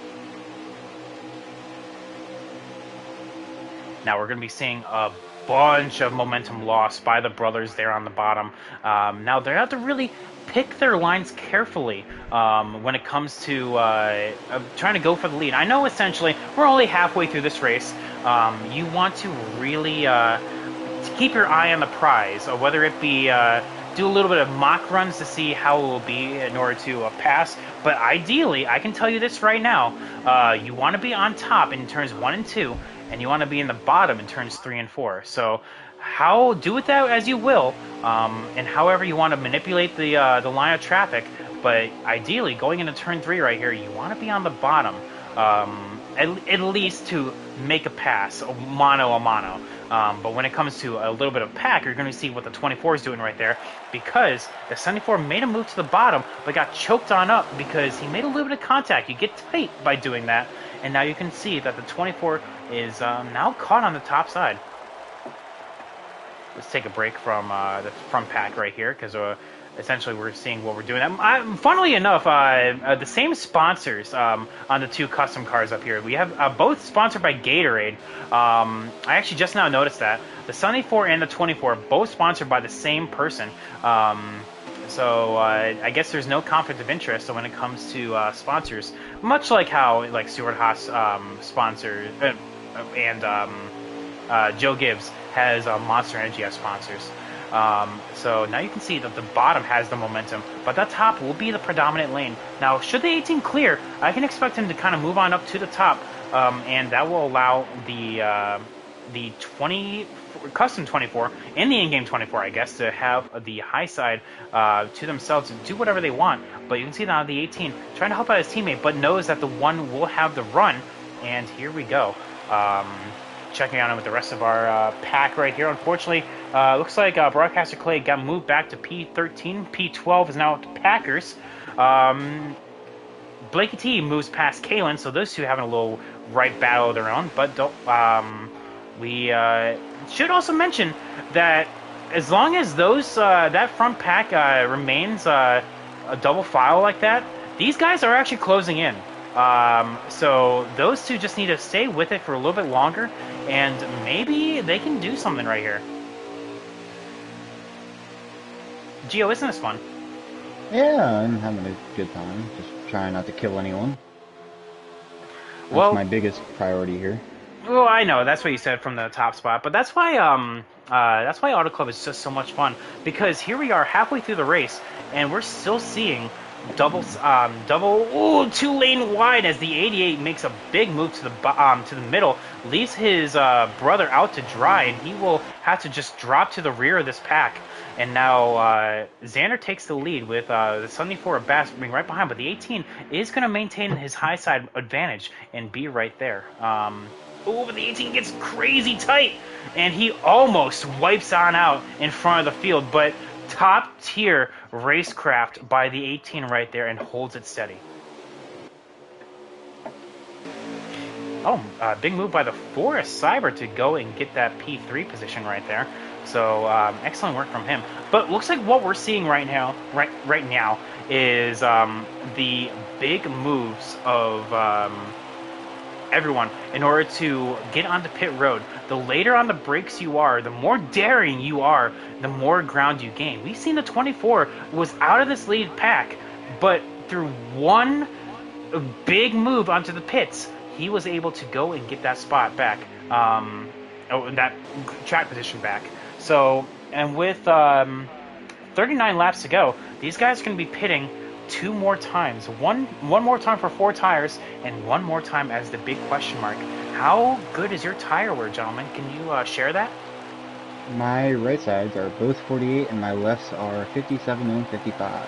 Now we're going to be seeing a bunch of momentum loss by the brothers there on the bottom. Now they have to really pick their lines carefully when it comes to trying to go for the lead. I know essentially we're only halfway through this race. You want to really to keep your eye on the prize, whether it be do a little bit of mock runs to see how it will be in order to pass. But ideally, I can tell you this right now, you want to be on top in turns 1 and 2, and you want to be in the bottom in turns 3 and 4. So do with that as you will, and however you want to manipulate the line of traffic. But ideally, going into turn 3 right here, you want to be on the bottom, at least to make a pass, a mano. But when it comes to a little bit of pack, you're going to see what the 24 is doing right there, because the 74 made a move to the bottom, but got choked on up because he made a little bit of contact. You get tight by doing that, and now you can see that the 24 is now caught on the top side. Let's take a break from the front pack right here, because essentially we're seeing what we're doing. Funnily enough, the same sponsors on the two custom cars up here. We have both sponsored by Gatorade. I actually just now noticed that. The 74 and the 24 both sponsored by the same person. So I guess there's no conflict of interest when it comes to sponsors. Much like how Stuart Haas sponsors and Joe Gibbs has Monster Energy as sponsors. So now you can see that the bottom has the momentum, but that top will be the predominant lane. Now, should the 18 clear, I can expect him to kind of move on up to the top, and that will allow the 20 custom 24 and the in-game 24, I guess, to have the high side to themselves and do whatever they want. But you can see now the 18 trying to help out his teammate, but knows that the one will have the run, and here we go. Checking on him with the rest of our pack right here. Unfortunately, looks like Broadcaster Clay got moved back to P13. P12 is now to Packers. Blakey T moves past Kalen, so those two having a little right battle of their own. But we should also mention that as long as those that front pack remains a double file like that, these guys are actually closing in. So those two just need to stay with it for a little bit longer, and maybe they can do something right here. Gio, isn't this fun? Yeah, I'm having a good time. Just trying not to kill anyone. That's Well, my biggest priority here. well, I know that's what you said from the top spot, but that's why Auto Club is just so much fun, because here we are halfway through the race, and we're still seeing double 2-lane wide as the 88 makes a big move to the middle, leaves his brother out to dry, and he will have to just drop to the rear of this pack. And now Xander takes the lead with the 74 of Bass being right behind, but the 18 is going to maintain his high side advantage and be right there. But the 18 gets crazy tight, and he almost wipes on out in front of the field, but top tier racecraft by the 18 right there and holds it steady. Big move by the Forest Cyber to go and get that P3 position right there. So excellent work from him. But looks like what we're seeing right now is the big moves of everyone in order to get onto pit road. The later on the brakes you are, the more daring you are, the more ground you gain. We've seen the 24 was out of this lead pack, but through one big move onto the pits, he was able to go and get that spot back, that track position back. So, and with 39 laps to go, these guys are going to be pitting two more times. One more time for 4 tires, and one more time as the big question mark. How good is your tire wear, gentlemen? Can you share that? My right sides are both 48, and my lefts are 57 and 55.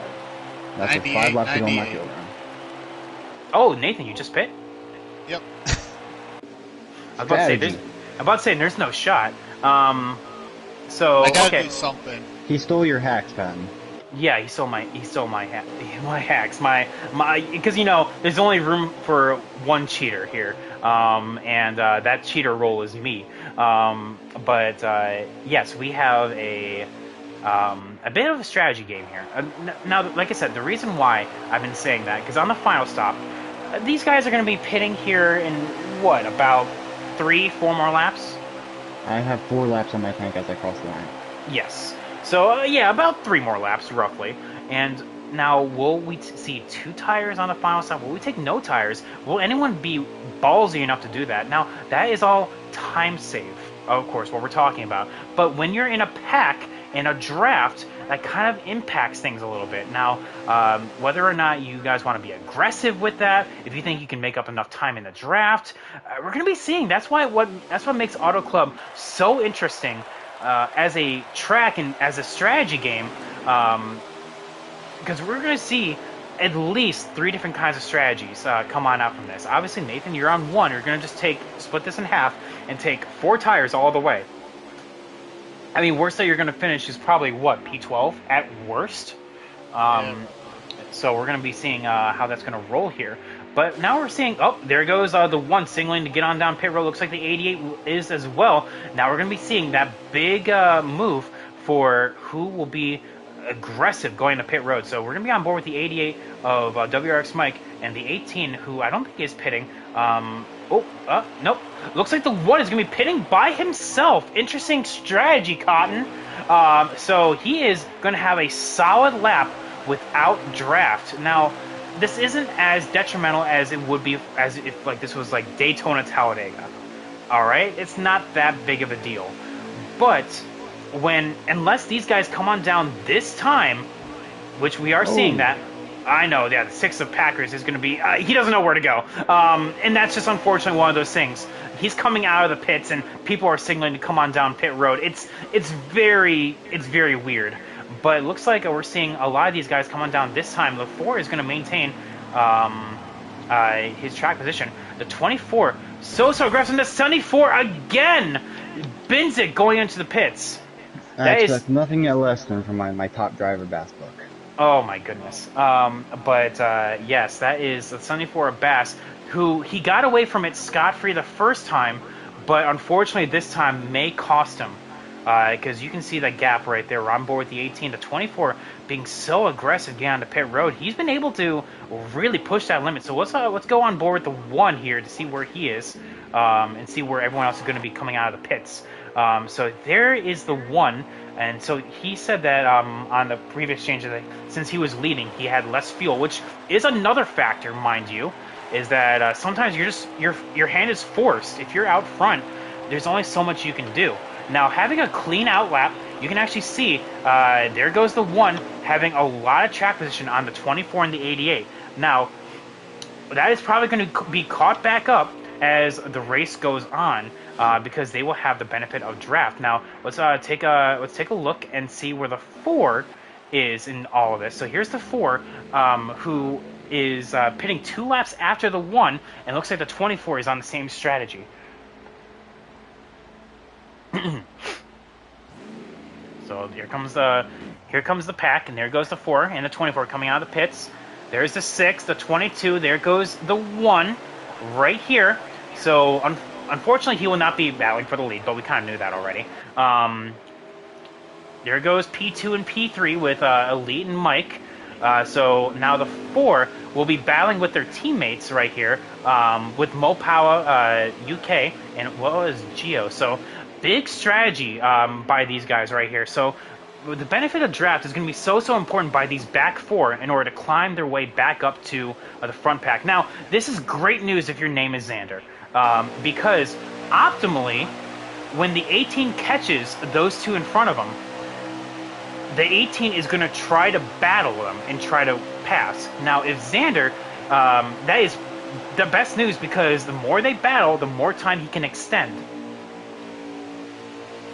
That's with 5 laps to go on my field run. Oh, Nathan, you just pit? Yep. I was about to say there's no shot. So I gotta okay. do something. He stole your hacks, Patton. Yeah, he stole my hacks, my because there's only room for one cheater here, and that cheater role is me. But yes, we have a bit of a strategy game here. Now, like I said, the reason why I've been saying that because on the final stop, these guys are going to be pitting here in what, about 3-4 more laps? I have 4 laps on my tank as I cross the line. Yes. So, yeah, about 3 more laps, roughly. And now, will we see 2 tires on the final stop? Will we take no tires? Will anyone be ballsy enough to do that? Now, that is all time save, of course, what we're talking about. But when you're in a pack, in a draft, that kind of impacts things a little bit. Now, whether or not you guys want to be aggressive with that, if you think you can make up enough time in the draft, we're going to be seeing. That's what makes Auto Club so interesting as a track and as a strategy game, because we're going to see at least 3 different kinds of strategies come on out from this. Obviously, Nathan, you're on one. You're going to just split this in half and take 4 tires all the way. I mean, worst that you're going to finish is probably, what, P12 at worst? So we're going to be seeing how that's going to roll here. But now we're seeing, oh, there goes the one signaling to get on down pit road. Looks like the 88 is as well. Now we're going to be seeing that big move for who will be aggressive going to pit road. So we're going to be on board with the 88 of WRX Mike and the 18, who I don't think is pitting. Nope. Looks like the one is going to be pitting by himself. Interesting strategy, Cotton. So he is going to have a solid lap without draft. Now, this isn't as detrimental as it would be as if like this was like Daytona Talladega. All right, it's not that big of a deal. But unless these guys come on down this time, which we are seeing that. I know, yeah, the 6 of Packers is going to be, he doesn't know where to go. And that's just unfortunately one of those things. He's coming out of the pits and people are signaling to come on down pit road. It's very weird. But it looks like we're seeing a lot of these guys come on down this time. The 4 is going to maintain his track position. The 24, so aggressive. And the 74 again bins it going into the pits. That's nothing less than from my top driver Bass book. Oh my goodness. Yes, that is the 74 of Bass, who he got away from it scot-free the first time, but unfortunately this time may cost him. Because you can see that gap right there. We're on board with the 18 to 24 being so aggressive getting on the pit road. He's been able to really push that limit. So let's go on board with the 1 here to see where he is and see where everyone else is going to be coming out of the pits. So there is the 1. And so he said that on the previous exchange that since he was leading, he had less fuel, which is another factor, mind you, is that sometimes your hand is forced. If you're out front, there's only so much you can do. Now, having a clean out lap, you can actually see there goes the 1 having a lot of track position on the 24 and the 88. Now, that is probably going to be caught back up as the race goes on. Because they will have the benefit of draft. Now let's take a look and see where the 4 is in all of this. So here's the 4, who is pitting 2 laps after the 1, and looks like the 24 is on the same strategy. So here comes the pack, and there goes the 4 and the 24 coming out of the pits. There's the 6, the 22. There goes the 1 right here. So unfortunately, he will not be battling for the lead, but we kind of knew that already. There goes P2 and P3 with Elite and Mike. So now the 4 will be battling with their teammates right here, with Mopawa, UK, and as well as Geo. So big strategy by these guys right here. So the benefit of draft is going to be so important by these back 4 in order to climb their way back up to the front pack. Now, this is great news if your name is Xander, because optimally, when the 18 catches those 2 in front of them, the 18 is going to try to battle them and try to pass. Now, if Xander, that is the best news, because the more they battle, the more time he can extend.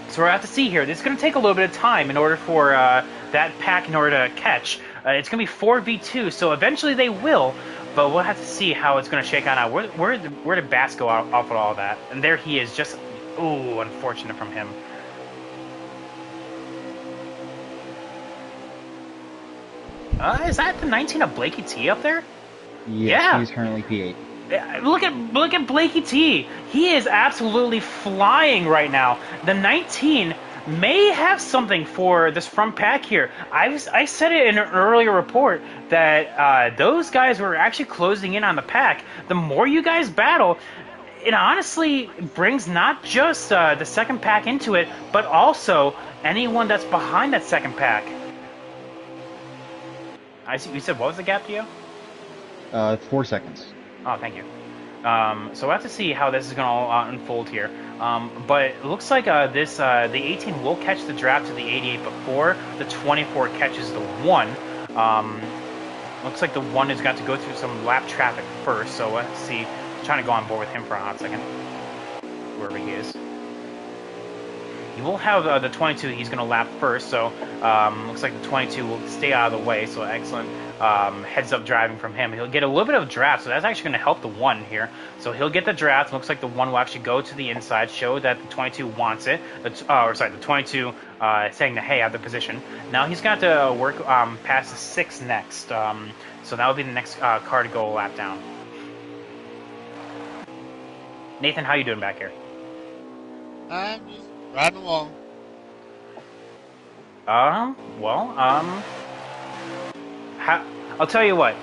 So we'll have to see here. This is going to take a little bit of time in order for that pack in order to catch. It's going to be 4v2, so eventually they will, but we'll have to see how it's going to shake on out. Where did Bass go off of all that? And there he is, just, ooh, unfortunate from him. Is that the 19 of Blakey T up there? Yeah, he's currently P8. Look at Blakey T. He is absolutely flying right now. The 19 may have something for this front pack here. I said it in an earlier report that those guys were actually closing in on the pack. The more you guys battle, it honestly brings not just the second pack into it, but also anyone that's behind that second pack. I see. You said what was the gap to you? 4 seconds. Oh, thank you. So we'll have to see how this is going to unfold here. But it looks like the 18 will catch the draft to the 88 before the 24 catches the 1. Looks like the 1 is going to go through some lap traffic first. So let's see. I'm trying to go on board with him for a hot second, wherever he is. You will have the 22. He's going to lap first, so looks like the 22 will stay out of the way. So excellent heads-up driving from him. He'll get a little bit of draft, so that's actually going to help the 1 here. So he'll get the draft. Looks like the 1 will actually go to the inside, show that the 22 wants it. The 22 saying that, hey, I have the position. Now he's got to work past the 6 next. So that will be the next car to go a lap down. Nathan, how you doing back here? I'm just riding along. I'll tell you what.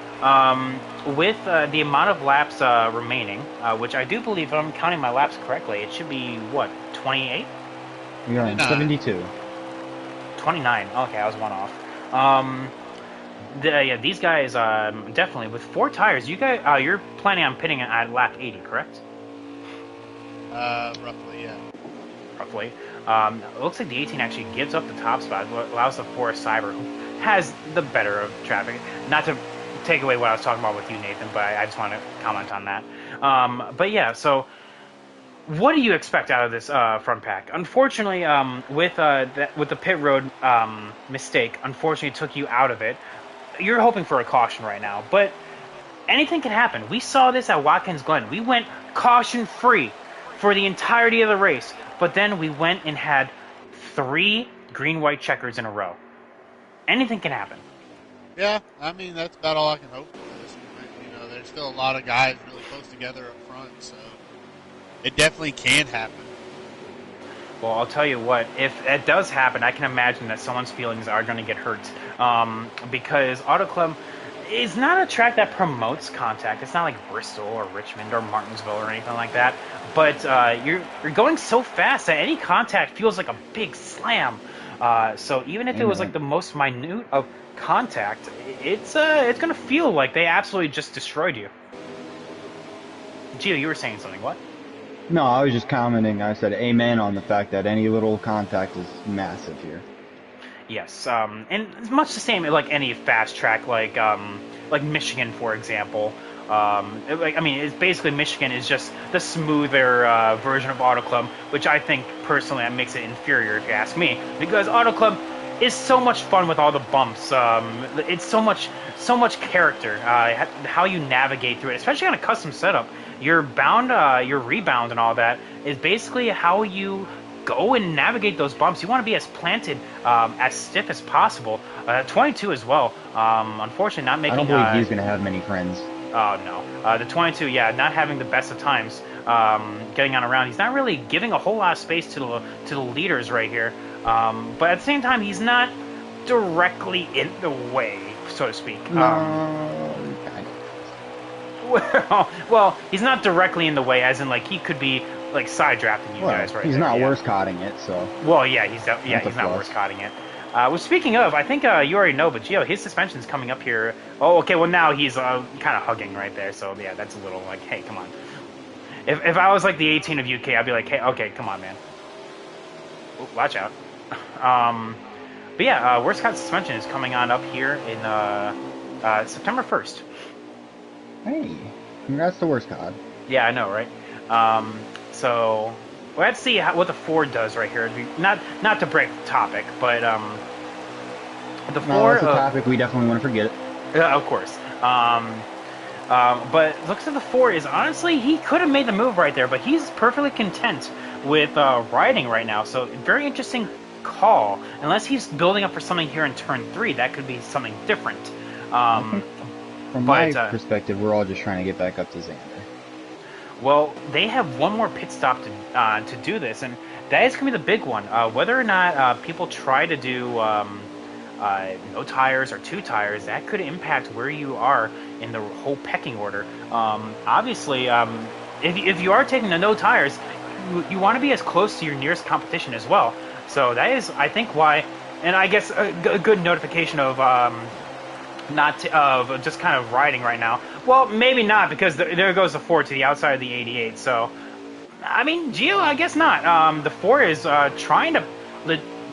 With the amount of laps remaining, which I do believe, if I'm counting my laps correctly, it should be, what, 28? You're on 72. 29. Okay, I was 1 off. Yeah, these guys, definitely, with 4 tires, you guys, you're planning on pitting at lap 80, correct? Roughly, yeah. Roughly. It looks like the 18 actually gives up the top spot, allows the Forest Cyber, who has the better of traffic. Not to take away what I was talking about with you, Nathan, but I just want to comment on that. But yeah, so what do you expect out of this front pack? Unfortunately, with the pit road mistake, unfortunately took you out of it. You're hoping for a caution right now, but anything can happen. We saw this at Watkins Glen. We went caution-free for the entirety of the race, but then we went and had 3 green-white checkers in a row. Anything can happen. Yeah, I mean, that's about all I can hope for at this point. You know, there's still a lot of guys really close together up front, so it definitely can happen. Well, I'll tell you what, if it does happen, I can imagine that someone's feelings are going to get hurt, because Auto Club is not a track that promotes contact. It's not like Bristol or Richmond or Martinsville or anything like that. But you're going so fast that any contact feels like a big slam. So even if it was like the most minute of contact, it's going to feel like they absolutely just destroyed you. Gio, you were saying something. What? No, I was just commenting. I said amen on the fact that any little contact is massive here. Yes, and it's much the same like any fast track, like Michigan, for example. It's basically Michigan is just the smoother version of Auto Club, which I think personally that makes it inferior if you ask me, because Auto Club is so much fun with all the bumps. It's so much character. How you navigate through it, especially on a custom setup. Your rebound and all that is basically how you go and navigate those bumps. You want to be as planted, as stiff as possible. 22 as well. Unfortunately, not making. I don't believe he's going to have many friends. Oh no, the 22, yeah, not having the best of times, getting on around. He's not really giving a whole lot of space to the leaders right here. But at the same time, he's not directly in the way so to speak. No. Well, he's not directly in the way, as in like he could be like side drafting you Well, guys right he's there. not Yeah. worse cotting it, so Well, yeah, that's a he's not plus. worse cutting it. Well, speaking of, I think you already know, but Gio, his suspension's coming up here. Oh, okay. Well, now he's kind of hugging right there. So yeah, that's a little like, hey, come on. If I was like the 18 of UK, I'd be like, hey, okay, come on, man. Ooh, watch out. But yeah, worst cut suspension is coming on up here in September 1st. Hey, congrats to worst cod. Yeah, I know, right? So let's see what the Ford does right here. Not to break the topic, but the No, Ford. that's a topic we definitely want to forget. Of course. But looks like the Ford is honestly he could have made the move right there, but he's perfectly content with riding right now. So very interesting call. Unless he's building up for something here in turn 3, that could be something different. From my perspective, we're all just trying to get back up to Xander. Well, they have one more pit stop to do this, and that is going to be the big one. Whether or not people try to do no tires or 2 tires, that could impact where you are in the whole pecking order. Obviously, if you are taking the no tires, you want to be as close to your nearest competition as well. So that is, I think, why. And I guess a good notification of of just kind of riding right now. Well, maybe not, because there goes the 4 to the outside of the 88. So, I mean, Gio, I guess not. The 4 is trying to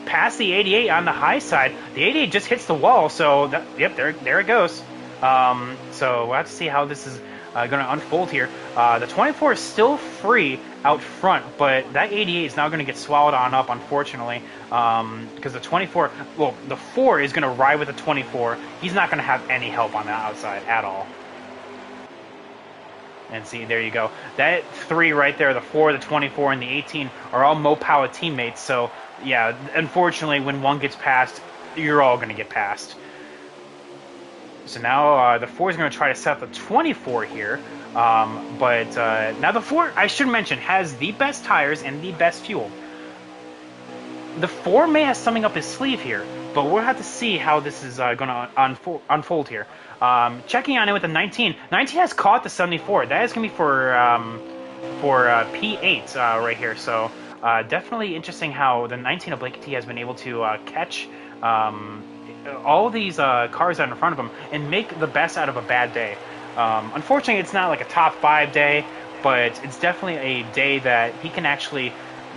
pass the 88 on the high side. The 88 just hits the wall, so yep, there it goes. So we'll have to see how this is going to unfold here. The 24 is still free out front, but that 88 is now going to get swallowed on up, unfortunately, because the 24, well, the 4 is going to ride with the 24. He's not going to have any help on the outside at all. And see, there you go. That 3 right there, the 4, the 24, and the 18 are all Mopowa teammates. So, yeah, unfortunately, when one gets passed, you're all going to get passed. So now the 4 is going to try to set up the 24 here. But now the 4, I should mention, has the best tires and the best fuel. The 4 may have something up his sleeve here, but we'll have to see how this is going to unfold here. Checking on it with the 19. 19 has caught the 74. That is going to be for P8 right here. So definitely interesting how the 19 of Blakey T has been able to catch all of these cars out in front of him and make the best out of a bad day. Unfortunately, it's not like a top 5 day, but it's definitely a day that he can actually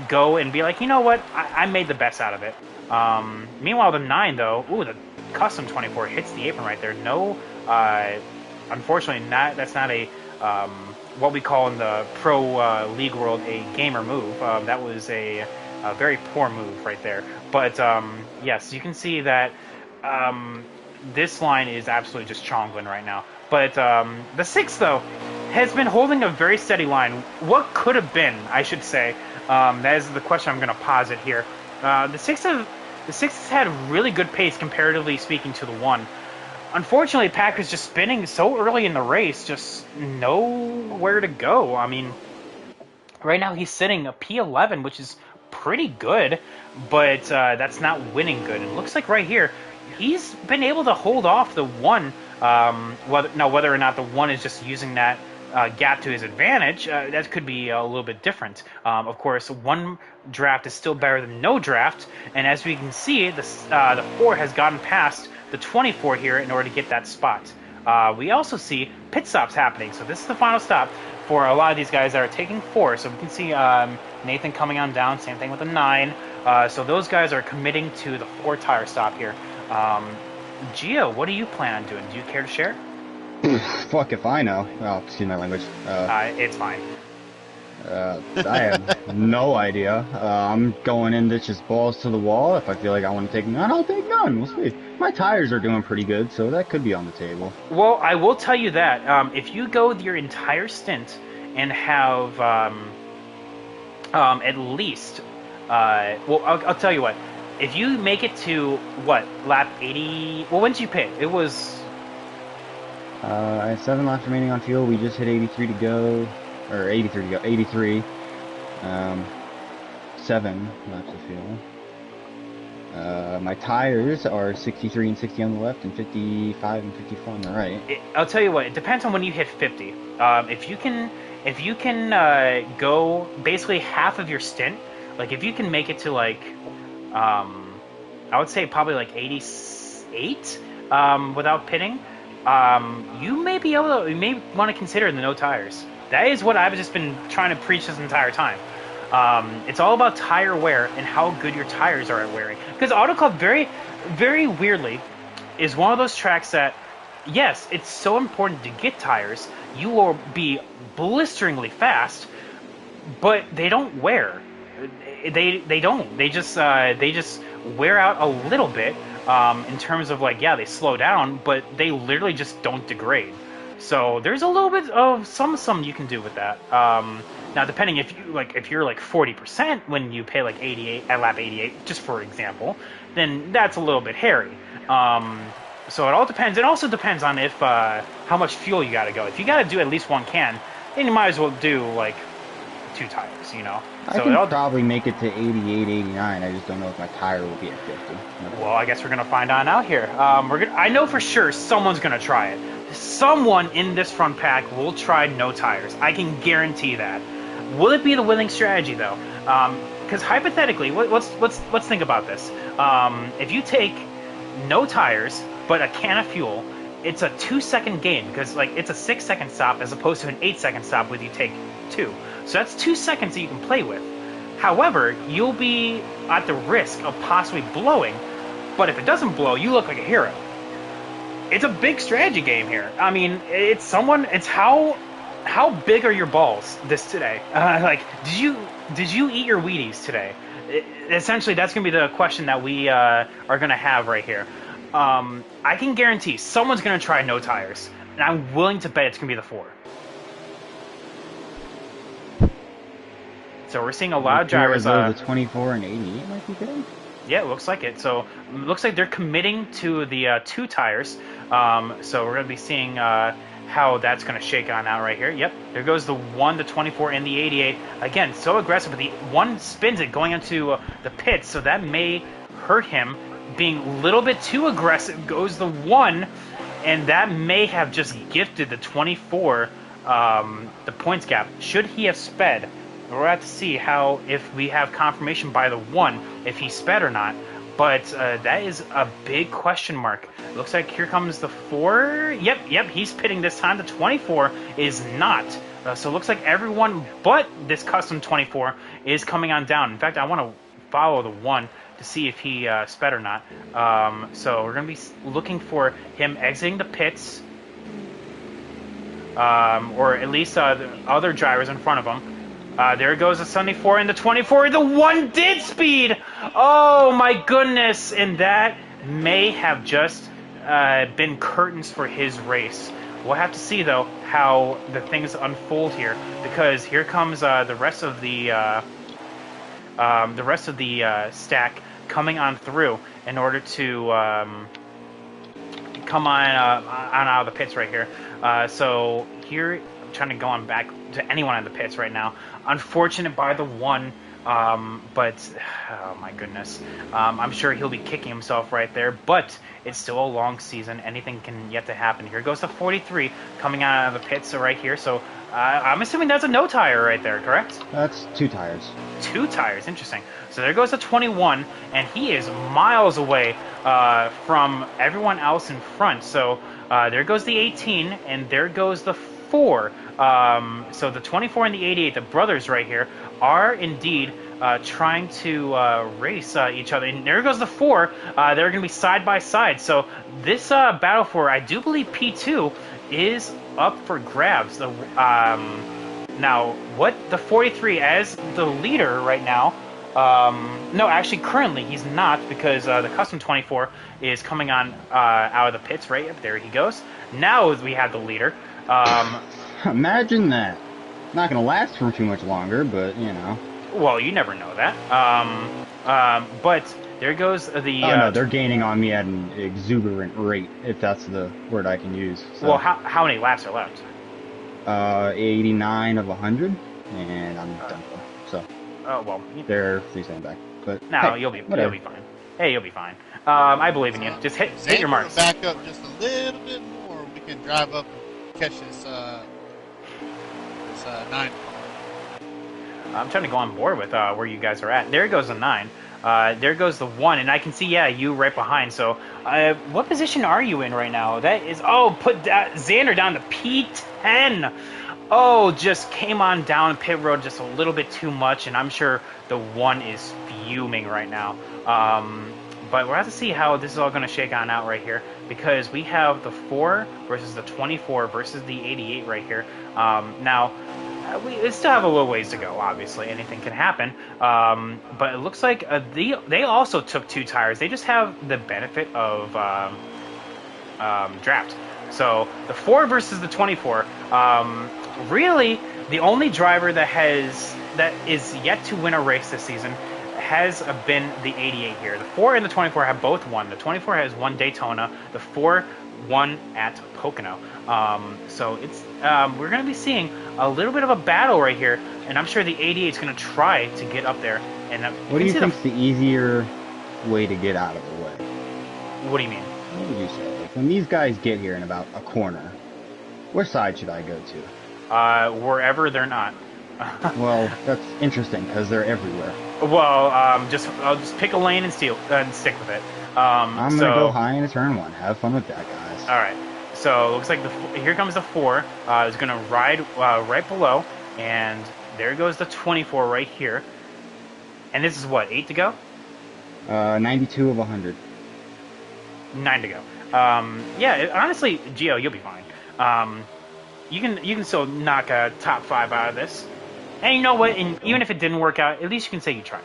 go and be like, you know what, I made the best out of it. Meanwhile, the 9, though, ooh, the custom 24 hits the apron right there. No, unfortunately, that's not a what we call in the pro league world a gamer move. That was a very poor move right there. But yes, you can see that this line is absolutely just chongling right now. But the 6, though, has been holding a very steady line. What could have been, I should say. That is the question I'm going to posit here. The 6 has had really good pace, comparatively speaking, to the 1. Unfortunately, Packer's just spinning so early in the race, just nowhere to go. I mean, right now he's sitting a P11, which is pretty good, but that's not winning good. It looks like right here, he's been able to hold off the 1. Whether or not the 1 is just using that gap to his advantage, that could be a little bit different. Of course, 1 draft is still better than no draft, and as we can see, the 4 has gotten past the 24 here in order to get that spot. We also see pit stops happening, so this is the final stop for a lot of these guys that are taking 4. So we can see Nathan coming on down, same thing with the 9. So those guys are committing to the 4 tire stop here. Gio, what do you plan on doing? Do you care to share? Fuck if I know. Oh, excuse my language. It's fine. I have no idea. I'm going into just balls to the wall. If I feel like I want to take none, I'll take none. We'll see. My tires are doing pretty good, so that could be on the table. Well, I will tell you that if you go your entire stint and have at least, well, I'll tell you what. If you make it to, what, lap 80? Well, when did you pit? It was... I have 7 laps remaining on fuel. We just hit 83 to go. Or 83 to go. 83. 7 laps of fuel. My tires are 63 and 60 on the left, and 55 and 54 on the right. I'll tell you what. It depends on when you hit 50. If you can go basically half of your stint, like if you can make it to like, I would say probably like 88 without pitting, you may be able to. You may want to consider the no tires. That is what I've just been trying to preach this entire time. It's all about tire wear and how good your tires are at wearing. Because Auto Club, very, very weirdly, is one of those tracks that, yes, it's so important to get tires. You will be blisteringly fast, but they don't wear. They don't. They just wear out a little bit in terms of like, yeah, they slow down, but they literally just don't degrade. So there's a little bit of some you can do with that. Now, depending if you're like 40% when you pay like 88 at lap 88, just for example, then that's a little bit hairy. So it all depends. It also depends on if how much fuel you got to go. If you got to do at least one can, then you might as well do like 2 tires. You know. I So can probably make it to 88, 89. I just don't know if my tire will be at 50. Well, I guess we're gonna find out now here. I know for sure someone's gonna try it. Someone in this front pack will try no tires. I can guarantee that. Will it be the winning strategy though? Because hypothetically, let's think about this. If you take no tires but a can of fuel, it's a 2-second gain because like it's a 6-second stop as opposed to an 8-second stop when you take 2. So that's 2 seconds that you can play with. However, you'll be at the risk of possibly blowing, but if it doesn't blow, you look like a hero. It's a big strategy game here. I mean, it's how big are your balls today? Like, did you eat your Wheaties today? Essentially, that's gonna be the question that we are gonna have right here. I can guarantee someone's gonna try no tires, and I'm willing to bet it's gonna be the 4. So we're seeing a lot of drivers. The 24 and 88 might be good. Yeah, it looks like it. So it looks like they're committing to the 2 tires. So we're going to be seeing how that's going to shake on out right here. Yep, there goes the 1, the 24, and the 88. Again, so aggressive, but the 1 spins it going into the pits, so that may hurt him. Being a little bit too aggressive goes the 1, and that may have just gifted the 24 the points gap. Should he have sped? We'll have to see if we have confirmation by the 1 if he sped or not. But that is a big question mark. Looks like here comes the 4. Yep, he's pitting this time. The 24 is not. So it looks like everyone but this custom 24 is coming on down. In fact, I want to follow the 1 to see if he sped or not. So we're going to be looking for him exiting the pits. Or at least the other drivers in front of him. There goes the 74 and the 24. The 1 did speed! Oh my goodness! And that may have just been curtains for his race. We'll have to see though how the things unfold here, because here comes the rest of the stack coming on through in order to come on out of the pits right here. So here, I'm trying to go on back to anyone in the pits right now. Unfortunate by the 1, but oh my goodness, I'm sure he'll be kicking himself right there. But it's still a long season; anything can yet to happen. Here goes the 43 coming out of the pits right here. So I'm assuming that's a no tire right there, correct? That's 2 tires. 2 tires, interesting. So there goes the 21, and he is miles away from everyone else in front. So there goes the 18, and there goes the 4. So the 24 and the 88, the brothers right here, are indeed trying to race each other. And there goes the 4. They're going to be side by side. So this battle for, I do believe, P2 is up for grabs. Now, what the 43 as the leader right now? No, actually, currently he's not, because the custom 24 is coming on out of the pits. Right there he goes. Now we have the leader. Imagine that. Not gonna last for too much longer, but you know. Well, you never know that. But there goes the. Oh no, they're gaining on me at an exuberant rate, if that's the word I can use. So. Well, how many laps are left? 89 of 100, and I'm done for. So. Oh well. They're 3 back, but no, hey, you'll be whatever. fine. Hey, you'll be fine. I believe in you. Just hit your Xander will marks. back up just a little bit more. We can drive up and catch this 9 car. I'm trying to go on board with where you guys are at. There goes the 9. There goes the 1, and I can see, yeah, you right behind. So, what position are you in right now? That is, put Xander down to P10. Oh, just came on down pit road just a little bit too much, and I'm sure the 1 is fuming right now. But we'll have to see how this is all going to shake on out right here, because we have the 4 versus the 24 versus the 88 right here. Now, we still have a little ways to go, obviously. Anything can happen. But it looks like they also took 2 tires. They just have the benefit of draft. So the 4 versus the 24. Really, the only driver that is yet to win a race this season has been the 88 here. The 4 and the 24 have both won. The 24 has won Daytona. The 4 won at Pocono. So it's we're going to be seeing a little bit of a battle right here, and I'm sure the 88 is going to try to get up there. And what do you think's the easier way to get out of the way? What do you mean? What would you say? Like when these guys get here in about a corner, which side should I go to? Wherever they're not. Well, that's interesting because they're everywhere. Well, I'll just pick a lane and stick with it. I'm gonna go high in turn 1. Have fun with that, guys. All right. So it looks like here comes the 4. Is gonna ride right below, and there goes the 24 right here. And this is what, 8 to go? 92 of 100. 9 to go. Honestly, Gio, you'll be fine. You can still knock a top 5 out of this. And you know what? And even if it didn't work out, at least you can say you tried.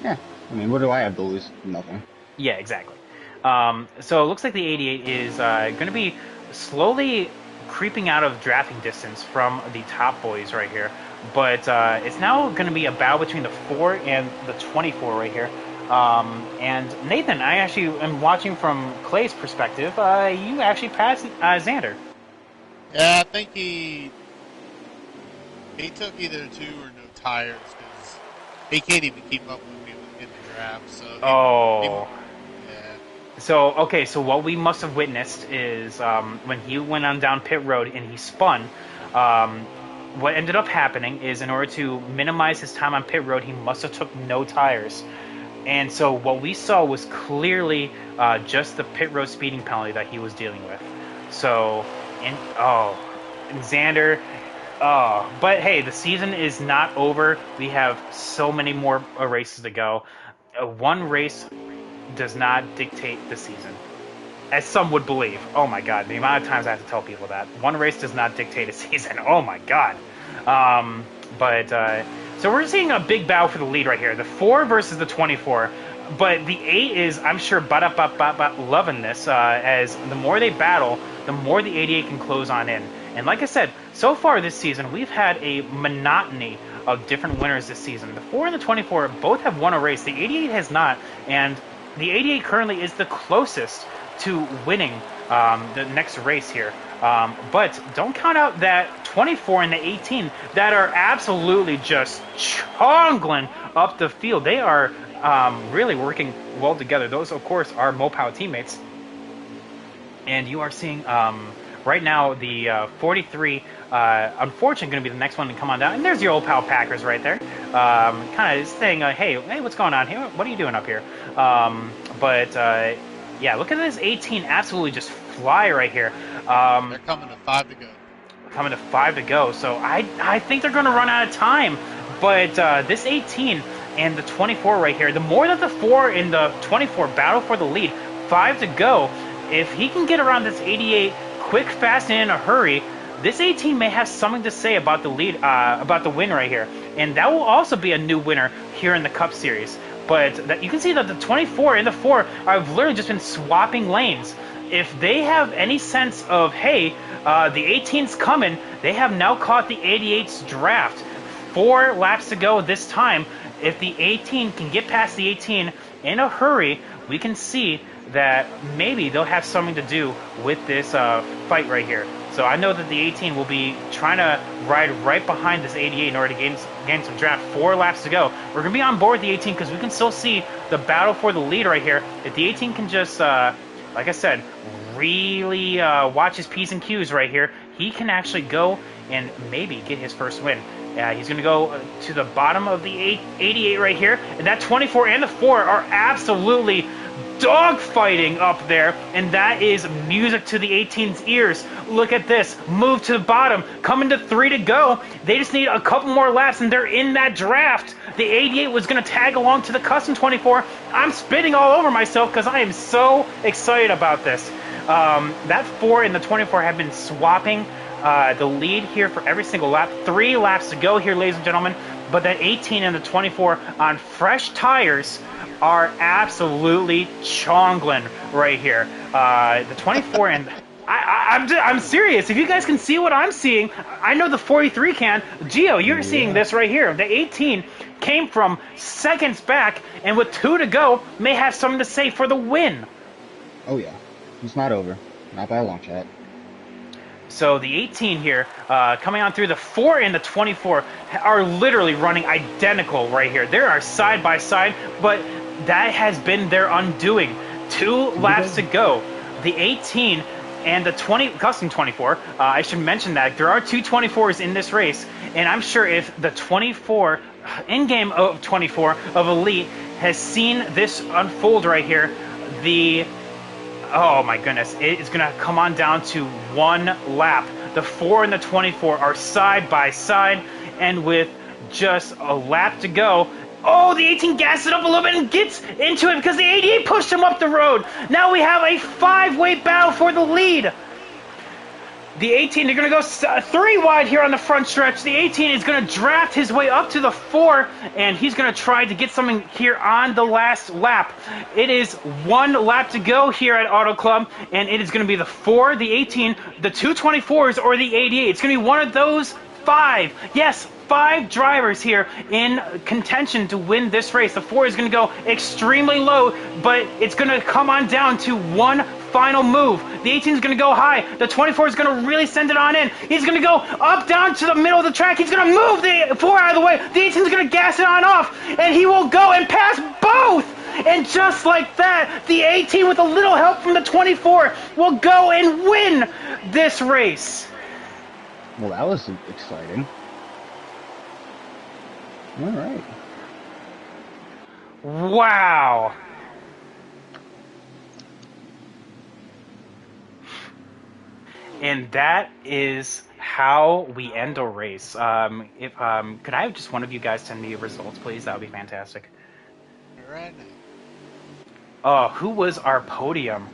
Yeah. I mean, what do I have to lose? Nothing. Yeah, exactly. So it looks like the 88 is going to be slowly creeping out of drafting distance from the top boys right here. But it's now going to be a battle between the 4 and the 24 right here. And Nathan, I actually am watching from Clay's perspective. You actually passed Xander. Yeah, I think he took either 2 or no tires because he can't even keep up with me in the draft. So So what we must have witnessed is when he went on down pit road and he spun. What ended up happening is in order to minimize his time on pit road, he must have took no tires. And so what we saw was clearly just the pit road speeding penalty that he was dealing with. So, and Xander. But hey, the season is not over. We have so many more races to go. One race does not dictate the season, as some would believe. Oh my God, the amount of times I have to tell people that. One race does not dictate a season. Oh my God. So we're seeing a big battle for the lead right here. The 4 versus the 24. But the 8 is, I'm sure, loving this. As the more they battle, the more the 88 can close on in. And like I said, so far this season, we've had a monotony of different winners this season. The 4 and the 24 both have won a race. The 88 has not. And the 88 currently is the closest to winning the next race here. But don't count out that 24 and the 18 that are absolutely just chongling up the field. They are really working well together. Those, of course, are Mopao teammates. And you are seeing right now the 43, unfortunately, going to be the next one to come on down. And there's your old pal Packers right there. Kind of saying, hey, what's going on here? What are you doing up here? Yeah, look at this 18 absolutely just fly right here. They're coming to 5 to go. Coming to 5 to go. So I think they're going to run out of time. But this 18 and the 24 right here, the more that the 4 and the 24 battle for the lead, 5 to go, if he can get around this 88 quick, fast, and in a hurry, this 18 may have something to say about the lead, about the win right here. And that will also be a new winner here in the Cup Series. But you can see that the 24 and the 4 have literally just been swapping lanes. If they have any sense of, hey, the 18's coming, they have now caught the 88's draft. 4 laps to go this time. If the 18 can get past the 18 in a hurry, we can see that maybe they'll have something to do with this fight right here. So I know that the 18 will be trying to ride right behind this 88 in order to gain some draft. 4 laps to go. We're going to be on board the 18 because we can still see the battle for the lead right here. If the 18 can just, like I said, really watch his P's and Q's right here, he can actually go and maybe get his first win. He's going to go to the bottom of the 88 right here. And that 24 and the 4 are absolutely dogfighting up there. And that is music to the 18's ears. Look at this. Move to the bottom. Coming to 3 to go. They just need a couple more laps and they're in that draft. The 88 was going to tag along to the custom 24. I'm spitting all over myself because I am so excited about this. That 4 and the 24 have been swapping the lead here for every single lap. 3 laps to go here, ladies and gentlemen. But that 18 and the 24 on fresh tires are absolutely chongling right here. The 24 and I'm serious. If you guys can see what I'm seeing, I know the 43 can. Gio, you're seeing this right here. The 18 came from seconds back, and with 2 to go, may have something to say for the win. Oh yeah, it's not over. Not by a long shot. So the 18 here, coming on through the 4 and the 24, are literally running identical right here. They are side by side, but that has been their undoing. 2 laps to go. The 18 and the custom 24, I should mention that there are 2 24s in this race, and I'm sure if the 24, in-game of 24 of Elite has seen this unfold right here, oh my goodness, it is going to come on down to 1 lap. The 4 and the 24 are side by side, and with just a lap to go, oh, the 18 gassed it up a little bit and gets into it because the 88 pushed him up the road. Now we have a 5-way battle for the lead. The 18, they're going to go 3 wide here on the front stretch. The 18 is going to draft his way up to the 4, and he's going to try to get something here on the last lap. It is 1 lap to go here at Auto Club, and it is going to be the 4, the 18, the 2 24s, or the 88. It's going to be one of those 5. Yes, 5 drivers here in contention to win this race. The 4 is going to go extremely low, but it's going to come on down to 1 final move. The 18 is going to go high. The 24 is going to really send it on in. He's going to go up, down to the middle of the track. He's going to move the 4 out of the way. The 18 is going to gas it on off, and he will go and pass both. And just like that, the 18, with a little help from the 24, will go and win this race. Well, that was exciting. All right. Wow. And that is how we end a race. Could I have just one of you guys send me your results, please? That would be fantastic. Right now. Who was our podium?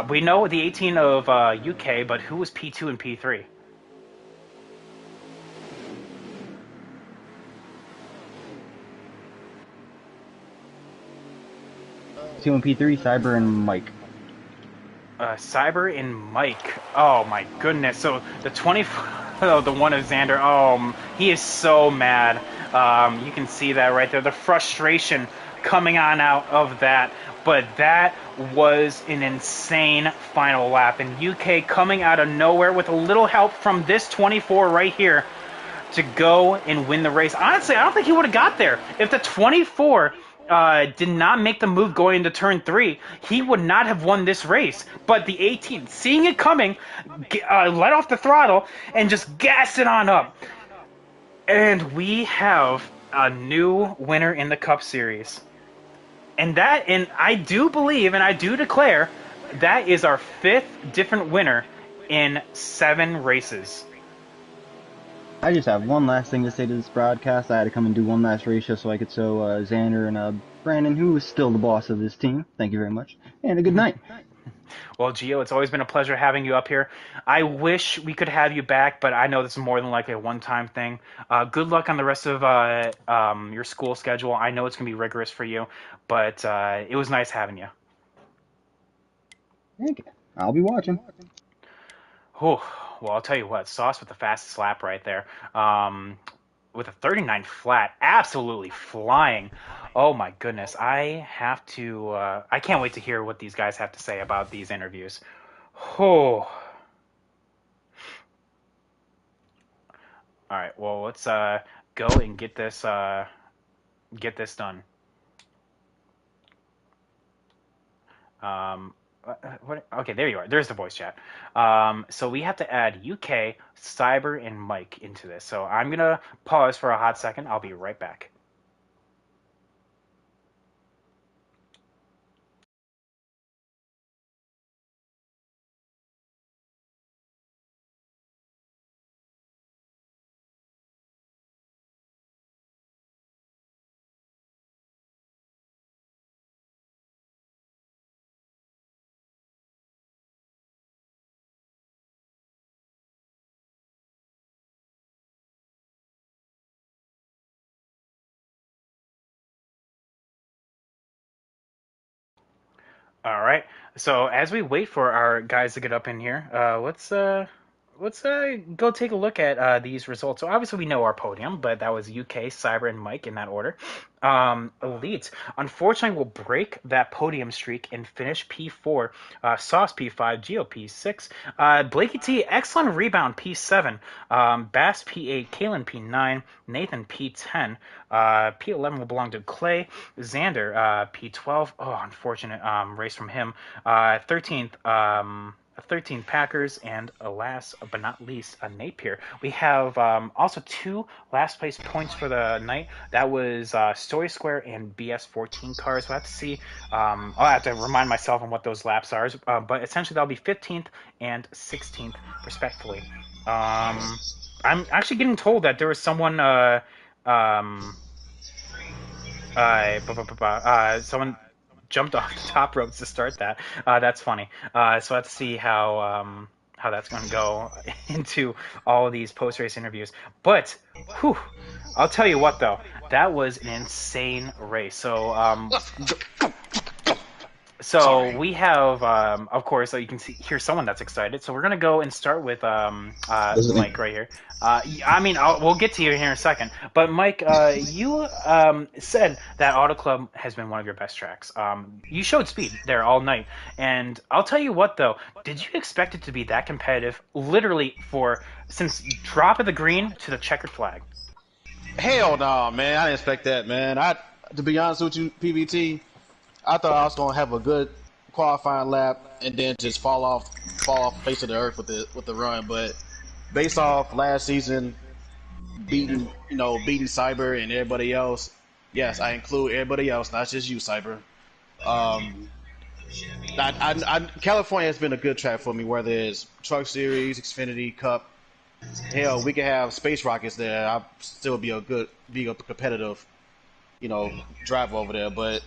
We know the 18 of UK, but who was P2 and P3? 2 and P3, Cyber and Mike. Cyber and Mike. Oh my goodness. So the 20, oh, the one of Xander. He is so mad. You can see that right there. The frustration coming on out of that. But that was an insane final lap. And UK coming out of nowhere with a little help from this 24 right here to go and win the race. Honestly, I don't think he would have got there. If the 24 did not make the move going into turn 3, he would not have won this race. But the 18, seeing it coming, let off the throttle and just gassed it on up. And we have a new winner in the Cup Series. And I do believe, and I do declare, that is our 5th different winner in 7 races. I just have one last thing to say to this broadcast. I had to come and do one last race just so I could show Xander and Brandon, who is still the boss of this team. Thank you very much, and a good night. Well, Gio, it's always been a pleasure having you up here. I wish we could have you back, but I know this is more than likely a one-time thing. Good luck on the rest of your school schedule. I know it's going to be rigorous for you, but it was nice having you. Thank you. I'll be watching. Oh, well, I'll tell you what, Sauce with the fastest lap right there. With a 39 flat, absolutely flying. Oh my goodness, I can't wait to hear what these guys have to say about these interviews. Oh. All right. Well, let's go and get this done. Um, okay, there you are. There's the voice chat. So we have to add UK, Cyber, and Mike into this. So I'm gonna pause for a hot second. I'll be right back. All right. So as we wait for our guys to get up in here, let's go take a look at these results. So obviously we know our podium, but that was UK, Cyber, and Mike in that order. Elite, unfortunately, will break that podium streak and finish P4. Sauce P5, Geo P6, Blakey T, excellent rebound P7, Bass P8, Kalen P9, Nathan P10, P11 will belong to Clay, Xander P12. Oh, unfortunate race from him. 13th. 13 Packers, and last but not least, a Napier. We have also two last place points for the night. That was Story Square and BS14 cars. We'll have to see. I'll have to remind myself on what those laps are. But essentially, that'll be 15th and 16th, respectively. I'm actually getting told that there was someone. Someone jumped off the top ropes to start that. That's funny. So I have to see how that's going to go into all of these post race interviews. But, whew, I'll tell you what though, that was an insane race. So we have, of course, you can hear someone that's excited. So we're gonna go and start with Mike right here. We'll get to you here in a second. But Mike, you said that Auto Club has been one of your best tracks. You showed speed there all night, and I'll tell you what though, did you expect it to be that competitive? Literally since drop of the green to the checkered flag. Hell no, man. I didn't expect that, man. To be honest with you, PBT, I thought I was gonna have a good qualifying lap and then just fall off the face of the earth with the run. But based off last season, beating Cyber and everybody else, yes, I include everybody else, not just you, Cyber. Um, California has been a good track for me, whether it's Truck Series, Xfinity, Cup. Hell, we could have space rockets there. I'd still be a competitive, driver over there. But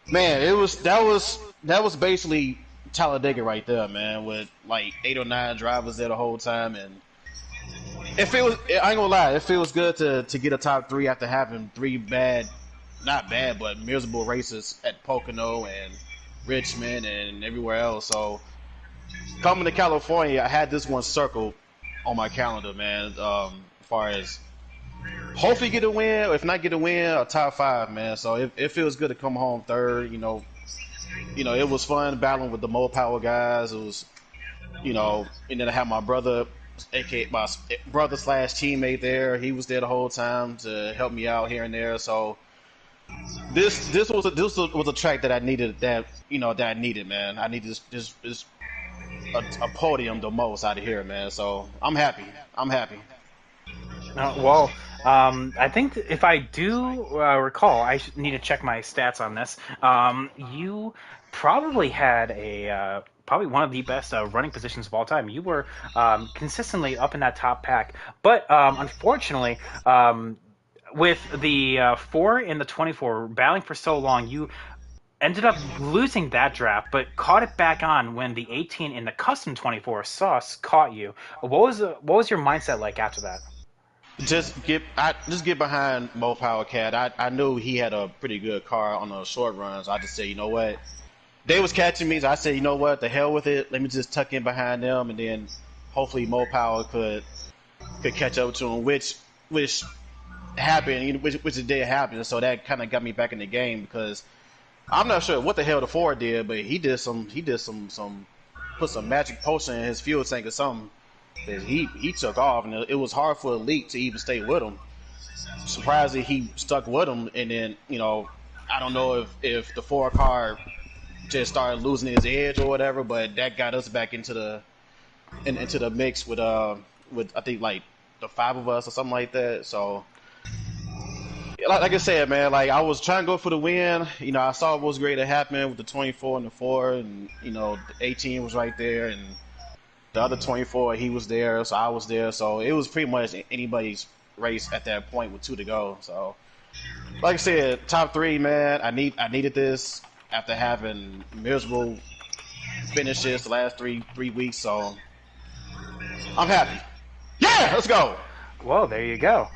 man, that was basically Talladega right there, man, with like 8 or 9 drivers there the whole time, and I ain't gonna lie, it feels good to get a top 3 after having 3 not bad, but miserable races at Pocono and Richmond and everywhere else. So coming to California, I had this one circled on my calendar, man. As far as hopefully get a win, or if not get a win, a top 5, man. So it feels good to come home third. It was fun battling with the Mo Power guys. It was, and then I had my brother, aka my brother slash teammate there. He was there the whole time to help me out here and there. So this was a track that I needed. That I needed, man. I needed this a podium the most out of here, man. So I'm happy. I'm happy. I think if I do recall, I need to check my stats on this. You probably had probably one of the best running positions of all time. You were consistently up in that top pack, but unfortunately, with the 4 and the 24 battling for so long, you ended up losing that draft, but caught it back on when the 18 in the custom 24 sauce caught you. What was your mindset like after that? Just get behind Mo Power Cat. I knew he had a pretty good car on those short runs. I just said, you know what? They was catching me, so I said, you know what? The hell with it. Let me just tuck in behind them, and then hopefully Mo Power could catch up to him, which happened, which it did happen. So that kind of got me back in the game because I'm not sure what the hell the Ford did, but he did some put some magic potion in his fuel tank or something. He took off, and it was hard for Elite to even stay with him. Surprisingly, he stuck with him, and then I don't know if the 4 car just started losing his edge or whatever, but that got us back into the mix with I think like the 5 of us or something like that. So like I said, man, like I was trying to go for the win. I saw what was great to happen with the 24 and the 4, and the 18 was right there, and the other 24 he was there, so I was there, so it was pretty much anybody's race at that point with 2 to go. So like I said, top 3, man. I needed this after having miserable finishes the last three weeks, so I'm happy. Yeah, let's go. Well, there you go.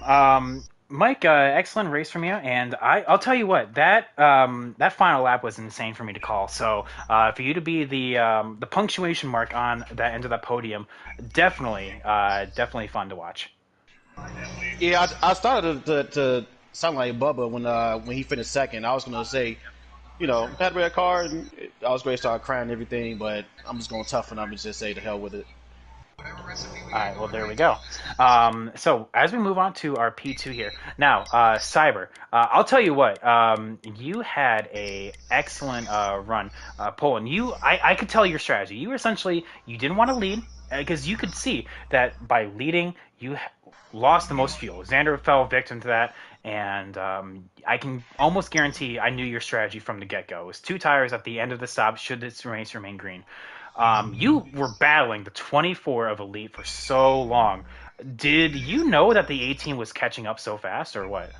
Mike, excellent race from you, and I'll tell you what, that final lap was insane for me to call. So for you to be the punctuation mark on that end of that podium, definitely fun to watch. Yeah, I started to sound like Bubba when he finished second. I was gonna say, had red car, and I was going to start crying and everything, but I'm just gonna toughen up and just say the hell with it. All right, well, there we go. So as we move on to our P2 here, now, Cyber, I'll tell you what, you had a excellent run, Poland. I could tell your strategy. You didn't want to lead, because you could see that by leading, you lost the most fuel. Xander fell victim to that, and I can almost guarantee I knew your strategy from the get-go. It was 2 tires at the end of the stop should this race remain green. You were battling the 24 of Elite for so long. Did you know that the 18 was catching up so fast, or what?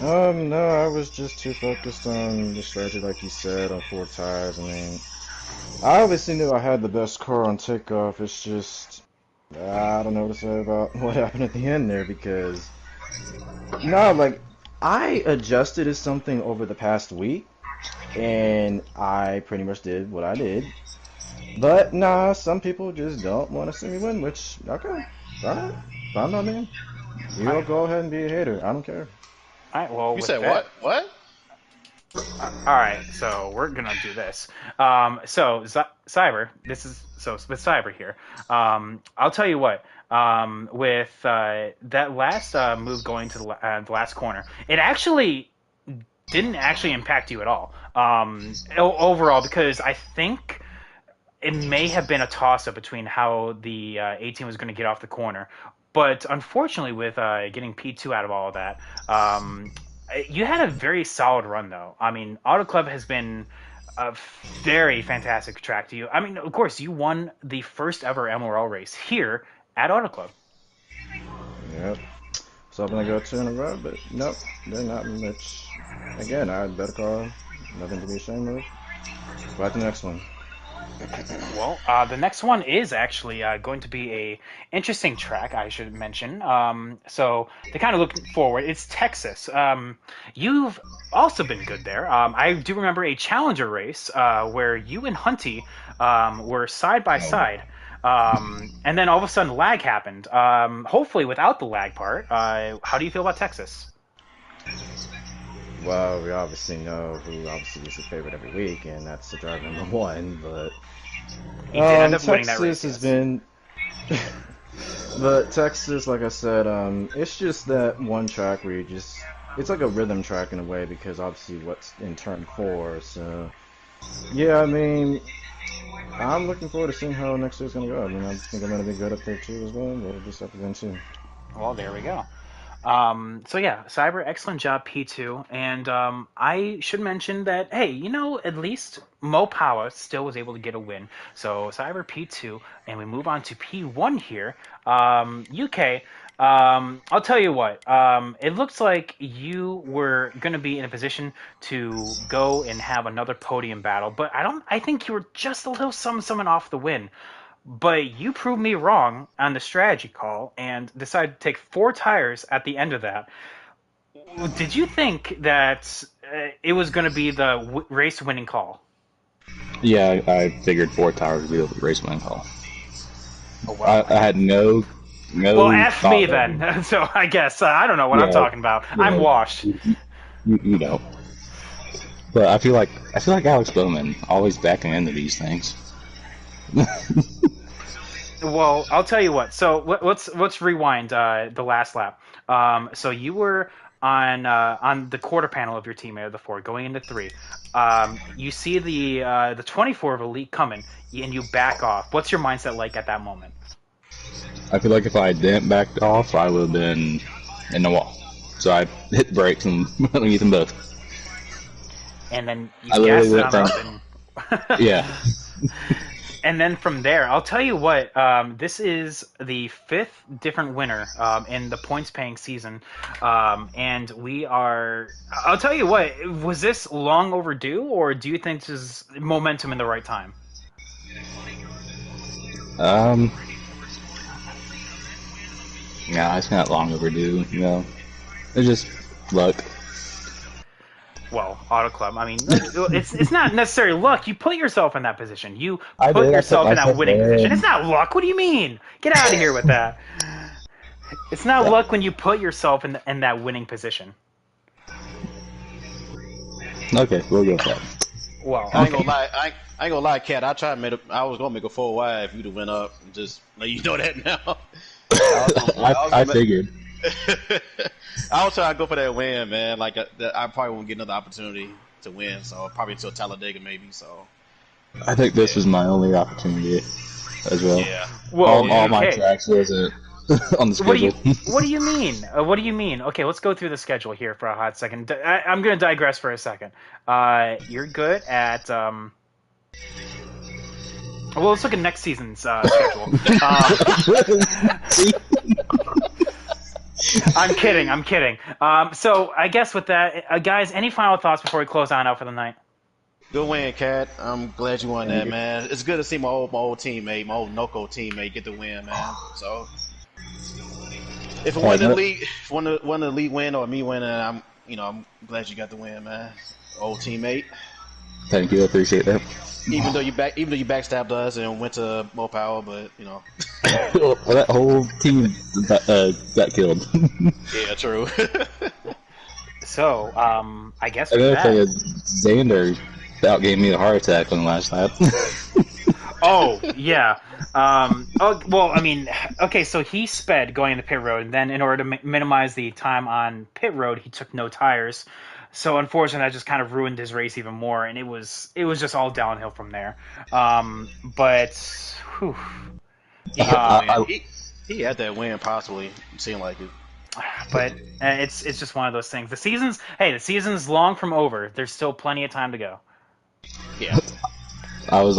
No, I was just too focused on the strategy, like you said, on 4 tires. I mean, I obviously knew I had the best car on takeoff. It's just, I don't know what to say about what happened at the end there, because, no, like, I adjusted to something over the past week, and I pretty much did what I did. But nah, some people just don't want to see me win, which, okay, alright, fine by me. You'll go ahead and be a hater, I don't care. All right, well, You with said that, what? all right, so we're gonna do this. Cyber, with Cyber here. I'll tell you what. With that last move going to the last corner, it actually didn't actually impact you at all. Overall, because I think it may have been a toss-up between how the 18 was going to get off the corner. But unfortunately, with getting P2 out of all of that, you had a very solid run, though. I mean, Auto Club has been a very fantastic track to you. I mean, of course, you won the first ever MRL race here at Auto Club. Yep. So I'm gonna go 2 in a row, but nope, they're not much. Again, I had a better car, nothing to be ashamed of. But the next one. Well, the next one is actually going to be a interesting track, I should mention. So to kind of look forward, it's Texas. You've also been good there. I do remember a Challenger race where you and Hunty were side by side. And then all of a sudden lag happened. Hopefully without the lag part. How do you feel about Texas? Well, we obviously know who obviously is the favorite every week, and that's the driver #1. But He did end up winning that race. Texas has been, but Texas, like I said, it's just that one track where it's like a rhythm track in a way, because obviously what's in turn 4. So yeah, I mean, I'm looking forward to seeing how next year's gonna go. I mean, I think I'm gonna be good up there too as well. We'll just have to then see. Well, there we go. So yeah, Cyber, excellent job, P2. And I should mention that, hey, at least Mo Power still was able to get a win. So Cyber P2, and we move on to P1 here. UK, I'll tell you what, it looks like you were going to be in a position to go and have another podium battle, but I think you were just a little something off the win. But you proved me wrong on the strategy call and decided to take 4 tires at the end of that. Did you think that it was going to be the race-winning call? Yeah, I figured 4 tires would be the race winning call. Oh, wow. I had no. Well, F me then. So I guess I don't know what I'm talking about. Yeah, I'm washed. You know. But I feel like Alex Bowman always backing into these things. Well, I'll tell you what. So let's rewind the last lap. So you were on the quarter panel of your team out of the four, going into three. You see the 24 of Elite coming, and you back off. What's your mindset like at that moment? I feel like if I didn't back off, I would have been in the wall. So I hit the brakes and underneath them both. And then you I gas literally it went on from up, and yeah. and then from there, I'll tell you what. This is the fifth different winner in the points paying season, and we are. I'll tell you what. Was this long overdue, or do you think this is momentum in the right time? Um, yeah, it's not long overdue. You know, it's just luck. Well, Auto Club. I mean, like, it's not necessarily luck. You put yourself in that position. You I put did. I put yourself in that myself winning there. position. And, It's not luck. What do you mean? Get out of here with that. It's not luck when you put yourself in that winning position. okay, we'll go with that. Well, I ain't okay. gonna lie. I ain't gonna lie, Cat. I was gonna make a 4 wide if you'd have went up. Just let you know that now. I was I gonna, figured. I was trying to go for that win, man. Like I probably won't get another opportunity to win, so probably until Talladega maybe. So I think this yeah, was my only opportunity as well. yeah, Whoa, All my okay. tracks wasn't on the What do you schedule. what do you mean? What do you mean? Okay, let's go through the schedule here for a hot second. I'm going to digress for a second. You're good at well, let's look at next season's schedule. See? I'm kidding. I'm kidding. So I guess with that, guys, any final thoughts before we close on out for the night? good win, Cat. I'm glad you won Thank that, you. man. It's good to see my old teammate, my old Noco teammate, get the win, man. So if it wasn't elite, if one elite win or me winning, I'm glad you got the win, man. Old teammate. Thank you. I appreciate that. Even though you backstabbed us and went to Mo Power, but Well, that whole team got killed. yeah, true. So I guess I with gotta tell that. you, Xander outgave me a heart attack on the last lap. Oh yeah. Oh well. I mean, okay. So he sped going into pit road, and then in order to minimize the time on pit road, he took no tires. So unfortunately, that just kind of ruined his race even more, and it was just all downhill from there. But whew, he had the uh, win. He had that win possibly. It seemed like it. but it's just one of those things. The season's long from over. There's still plenty of time to go. Yeah. I was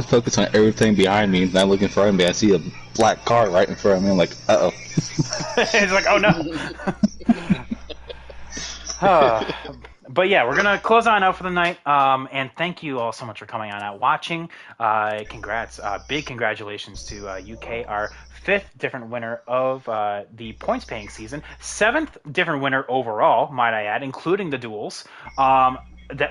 focused on everything behind me, and then I look in front of me, I see a black car right in front of me. I'm like, uh oh. It's like, oh no. But yeah, we're gonna close on out for the night. And thank you all so much for coming on out watching. Congrats, big congratulations to UK, our fifth different winner of the points paying season, seventh different winner overall, might I add, including the duels.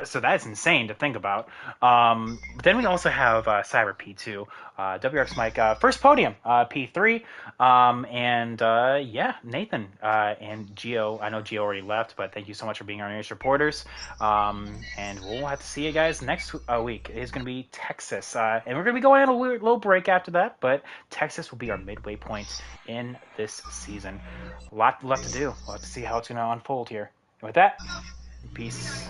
So that's insane to think about. Then we also have Cyber P2, WX Mike, first podium, P3, and yeah, Nathan and Geo. I know Geo already left, but thank you so much for being our news reporters. And we'll have to see you guys next week. It is going to be Texas, and we're going to be going on a little break after that. But Texas will be our midway point in this season. A lot left to do. We'll have to see how it's going to unfold here. And with that, peace.